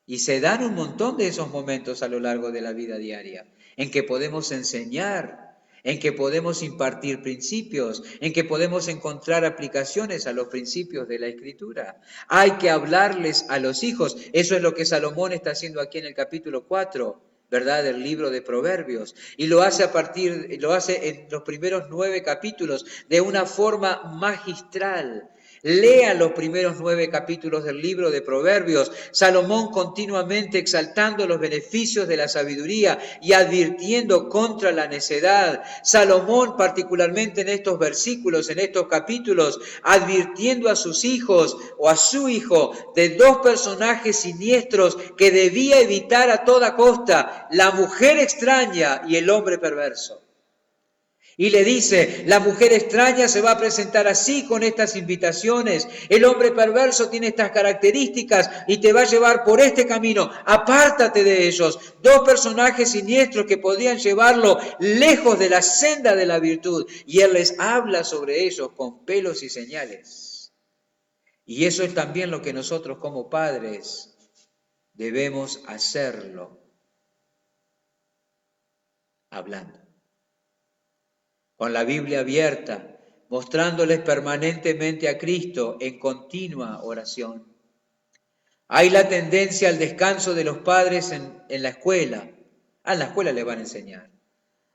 Y se dan un montón de esos momentos a lo largo de la vida diaria, en que podemos enseñar, en que podemos impartir principios, en que podemos encontrar aplicaciones a los principios de la Escritura. Hay que hablarles a los hijos. Eso es lo que Salomón está haciendo aquí en el capítulo 4. ¿Verdad? Del libro de Proverbios. Y lo hace en los primeros 9 capítulos de una forma magistral. Lean los primeros 9 capítulos del libro de Proverbios. Salomón continuamente exaltando los beneficios de la sabiduría y advirtiendo contra la necedad. Salomón particularmente en estos versículos, en estos capítulos, advirtiendo a sus hijos o a su hijo de 2 personajes siniestros que debía evitar a toda costa: la mujer extraña y el hombre perverso. Y le dice, la mujer extraña se va a presentar así con estas invitaciones, el hombre perverso tiene estas características y te va a llevar por este camino, apártate de ellos. 2 personajes siniestros que podrían llevarlo lejos de la senda de la virtud. Y él les habla sobre ellos con pelos y señales. Y eso es también lo que nosotros como padres debemos hacerlo, hablando. Con la Biblia abierta, mostrándoles permanentemente a Cristo en continua oración. Hay la tendencia al descanso de los padres en la escuela. En la escuela le van a enseñar.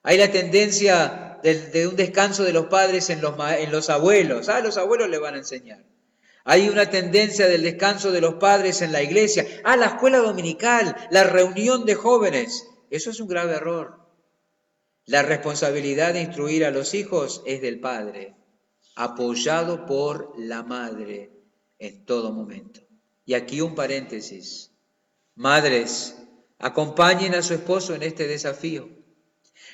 Hay la tendencia de un descanso de los padres en los abuelos. Los abuelos le van a enseñar. Hay una tendencia del descanso de los padres en la iglesia. La escuela dominical, la reunión de jóvenes. Eso es un grave error. La responsabilidad de instruir a los hijos es del padre, apoyado por la madre en todo momento. Y aquí un paréntesis. Madres, acompañen a su esposo en este desafío.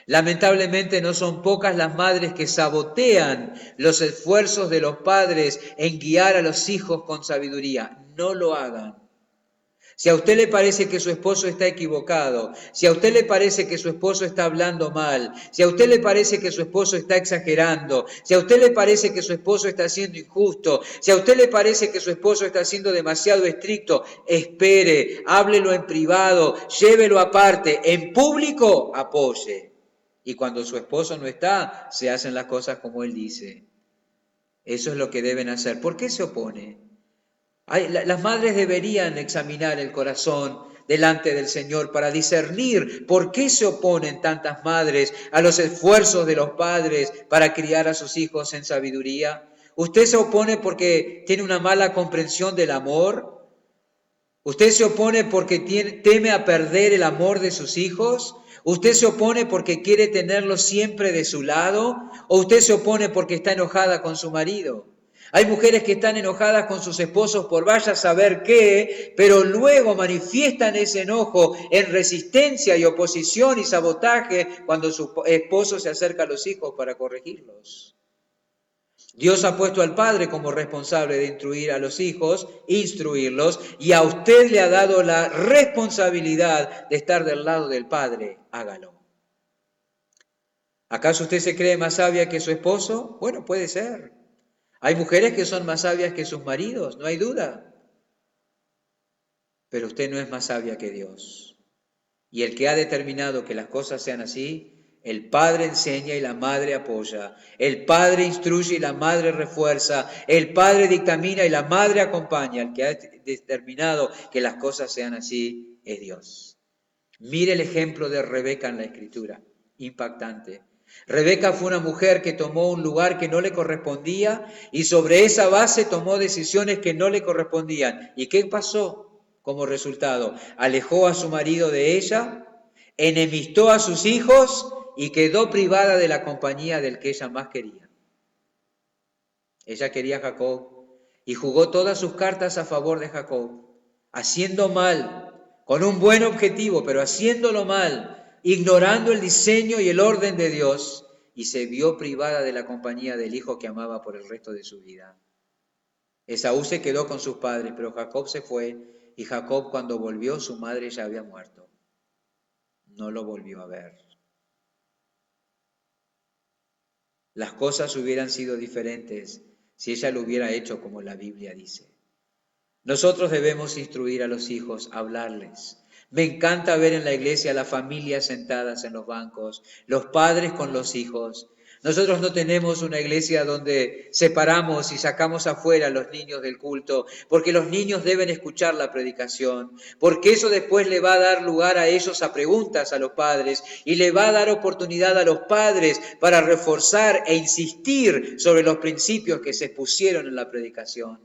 Lamentablemente no son pocas las madres que sabotean los esfuerzos de los padres en guiar a los hijos con sabiduría. No lo hagan. Si a usted le parece que su esposo está equivocado, si a usted le parece que su esposo está hablando mal, si a usted le parece que su esposo está exagerando, si a usted le parece que su esposo está siendo injusto, si a usted le parece que su esposo está siendo demasiado estricto, espere, háblelo en privado, llévelo aparte, en público apoye. Y cuando su esposo no está, se hacen las cosas como él dice. Eso es lo que deben hacer. ¿Por qué se opone? Las madres deberían examinar el corazón delante del Señor para discernir por qué se oponen tantas madres a los esfuerzos de los padres para criar a sus hijos en sabiduría. ¿Usted se opone porque tiene una mala comprensión del amor? ¿Usted se opone porque teme a perder el amor de sus hijos? ¿Usted se opone porque quiere tenerlos siempre de su lado? ¿O usted se opone porque está enojada con su marido? Hay mujeres que están enojadas con sus esposos por vaya a saber qué, pero luego manifiestan ese enojo en resistencia y oposición y sabotaje cuando su esposo se acerca a los hijos para corregirlos. Dios ha puesto al padre como responsable de instruir a los hijos, instruirlos, y a usted le ha dado la responsabilidad de estar del lado del padre. Hágalo. ¿Acaso usted se cree más sabia que su esposo? Bueno, puede ser. Hay mujeres que son más sabias que sus maridos, no hay duda. Pero usted no es más sabia que Dios. Y el que ha determinado que las cosas sean así, el padre enseña y la madre apoya. El padre instruye y la madre refuerza. El padre dictamina y la madre acompaña. El que ha determinado que las cosas sean así es Dios. Mire el ejemplo de Rebeca en la Escritura, impactante. Rebeca fue una mujer que tomó un lugar que no le correspondía y sobre esa base tomó decisiones que no le correspondían. ¿Y qué pasó como resultado? Alejó a su marido de ella, enemistó a sus hijos y quedó privada de la compañía del que ella más quería. Ella quería a Jacob y jugó todas sus cartas a favor de Jacob, haciendo mal, con un buen objetivo, pero haciéndolo mal, ignorando el diseño y el orden de Dios, y se vio privada de la compañía del hijo que amaba por el resto de su vida. Esaú se quedó con sus padres, pero Jacob se fue, y Jacob cuando volvió su madre ya había muerto. No lo volvió a ver. Las cosas hubieran sido diferentes si ella lo hubiera hecho como la Biblia dice. Nosotros debemos instruir a los hijos, hablarles. Me encanta ver en la iglesia a las familias sentadas en los bancos, los padres con los hijos. Nosotros no tenemos una iglesia donde separamos y sacamos afuera a los niños del culto, porque los niños deben escuchar la predicación, porque eso después le va a dar lugar a ellos a preguntas a los padres y le va a dar oportunidad a los padres para reforzar e insistir sobre los principios que se expusieron en la predicación.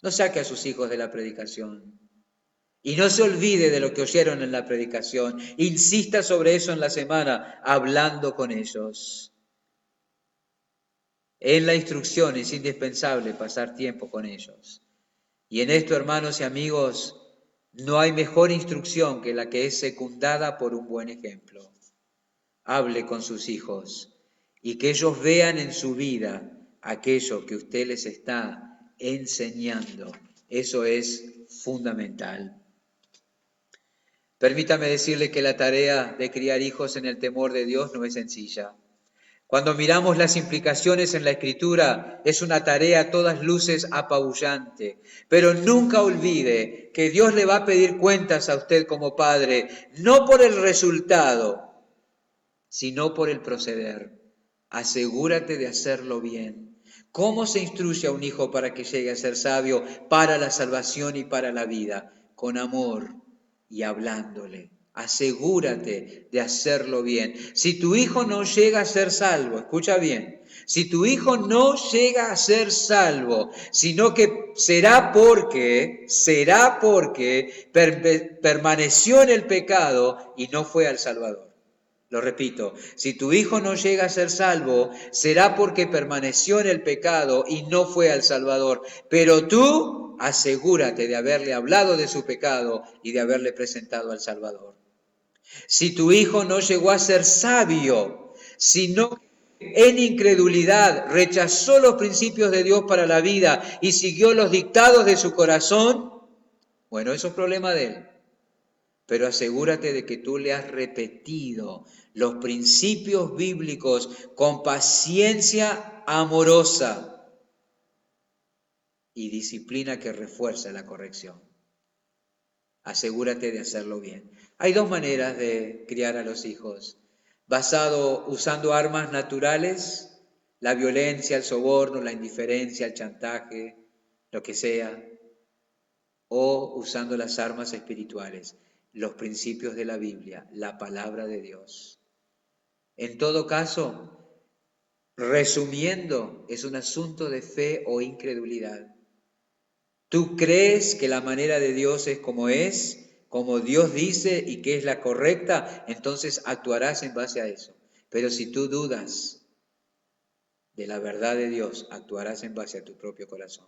No saque a sus hijos de la predicación. Y no se olvide de lo que oyeron en la predicación. Insista sobre eso en la semana, hablando con ellos. En la instrucción es indispensable pasar tiempo con ellos. Y en esto, hermanos y amigos, no hay mejor instrucción que la que es secundada por un buen ejemplo. Hable con sus hijos y que ellos vean en su vida aquello que usted les está enseñando. Eso es fundamental. Permítame decirle que la tarea de criar hijos en el temor de Dios no es sencilla. Cuando miramos las implicaciones en la Escritura, es una tarea a todas luces apabullante. Pero nunca olvide que Dios le va a pedir cuentas a usted como padre, no por el resultado, sino por el proceder. Asegúrate de hacerlo bien. ¿Cómo se instruye a un hijo para que llegue a ser sabio para la salvación y para la vida? Con amor y hablándole. Asegúrate de hacerlo bien. Si tu hijo no llega a ser salvo, escucha bien, si tu hijo no llega a ser salvo, sino que será porque permaneció en el pecado y no fue al Salvador. Lo repito, si tu hijo no llega a ser salvo, será porque permaneció en el pecado y no fue al Salvador. Pero tú asegúrate de haberle hablado de su pecado y de haberle presentado al Salvador. Si tu hijo no llegó a ser sabio, sino en incredulidad rechazó los principios de Dios para la vida y siguió los dictados de su corazón, bueno, eso es problema de él. Pero asegúrate de que tú le has repetido los principios bíblicos con paciencia amorosa y disciplina que refuerza la corrección. Asegúrate de hacerlo bien. Hay dos maneras de criar a los hijos. Usando armas naturales, la violencia, el soborno, la indiferencia, el chantaje, lo que sea, o usando las armas espirituales, los principios de la Biblia, la palabra de Dios. En todo caso, resumiendo, es un asunto de fe o incredulidad. Tú crees que la manera de Dios es, como Dios dice y que es la correcta, entonces actuarás en base a eso. Pero si tú dudas, de la verdad de Dios, actuarás en base a tu propio corazón.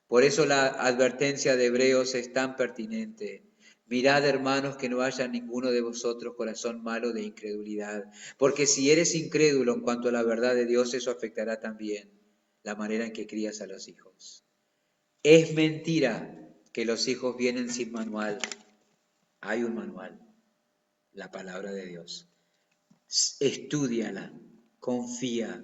Por eso la advertencia de Hebreos es tan pertinente. Mirad, hermanos, que no haya ninguno de vosotros corazón malo de incredulidad, porque si eres incrédulo en cuanto a la verdad de Dios, eso afectará también la manera en que crías a los hijos. Es mentira que los hijos vienen sin manual. Hay un manual, la palabra de Dios. Estúdiala, confía,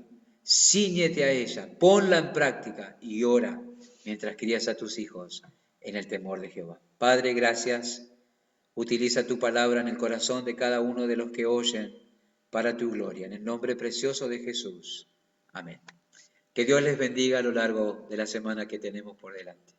cíñete a ella, ponla en práctica y ora mientras crías a tus hijos en el temor de Jehová. Padre, gracias. Utiliza tu palabra en el corazón de cada uno de los que oyen para tu gloria. En el nombre precioso de Jesús. Amén. Que Dios les bendiga a lo largo de la semana que tenemos por delante.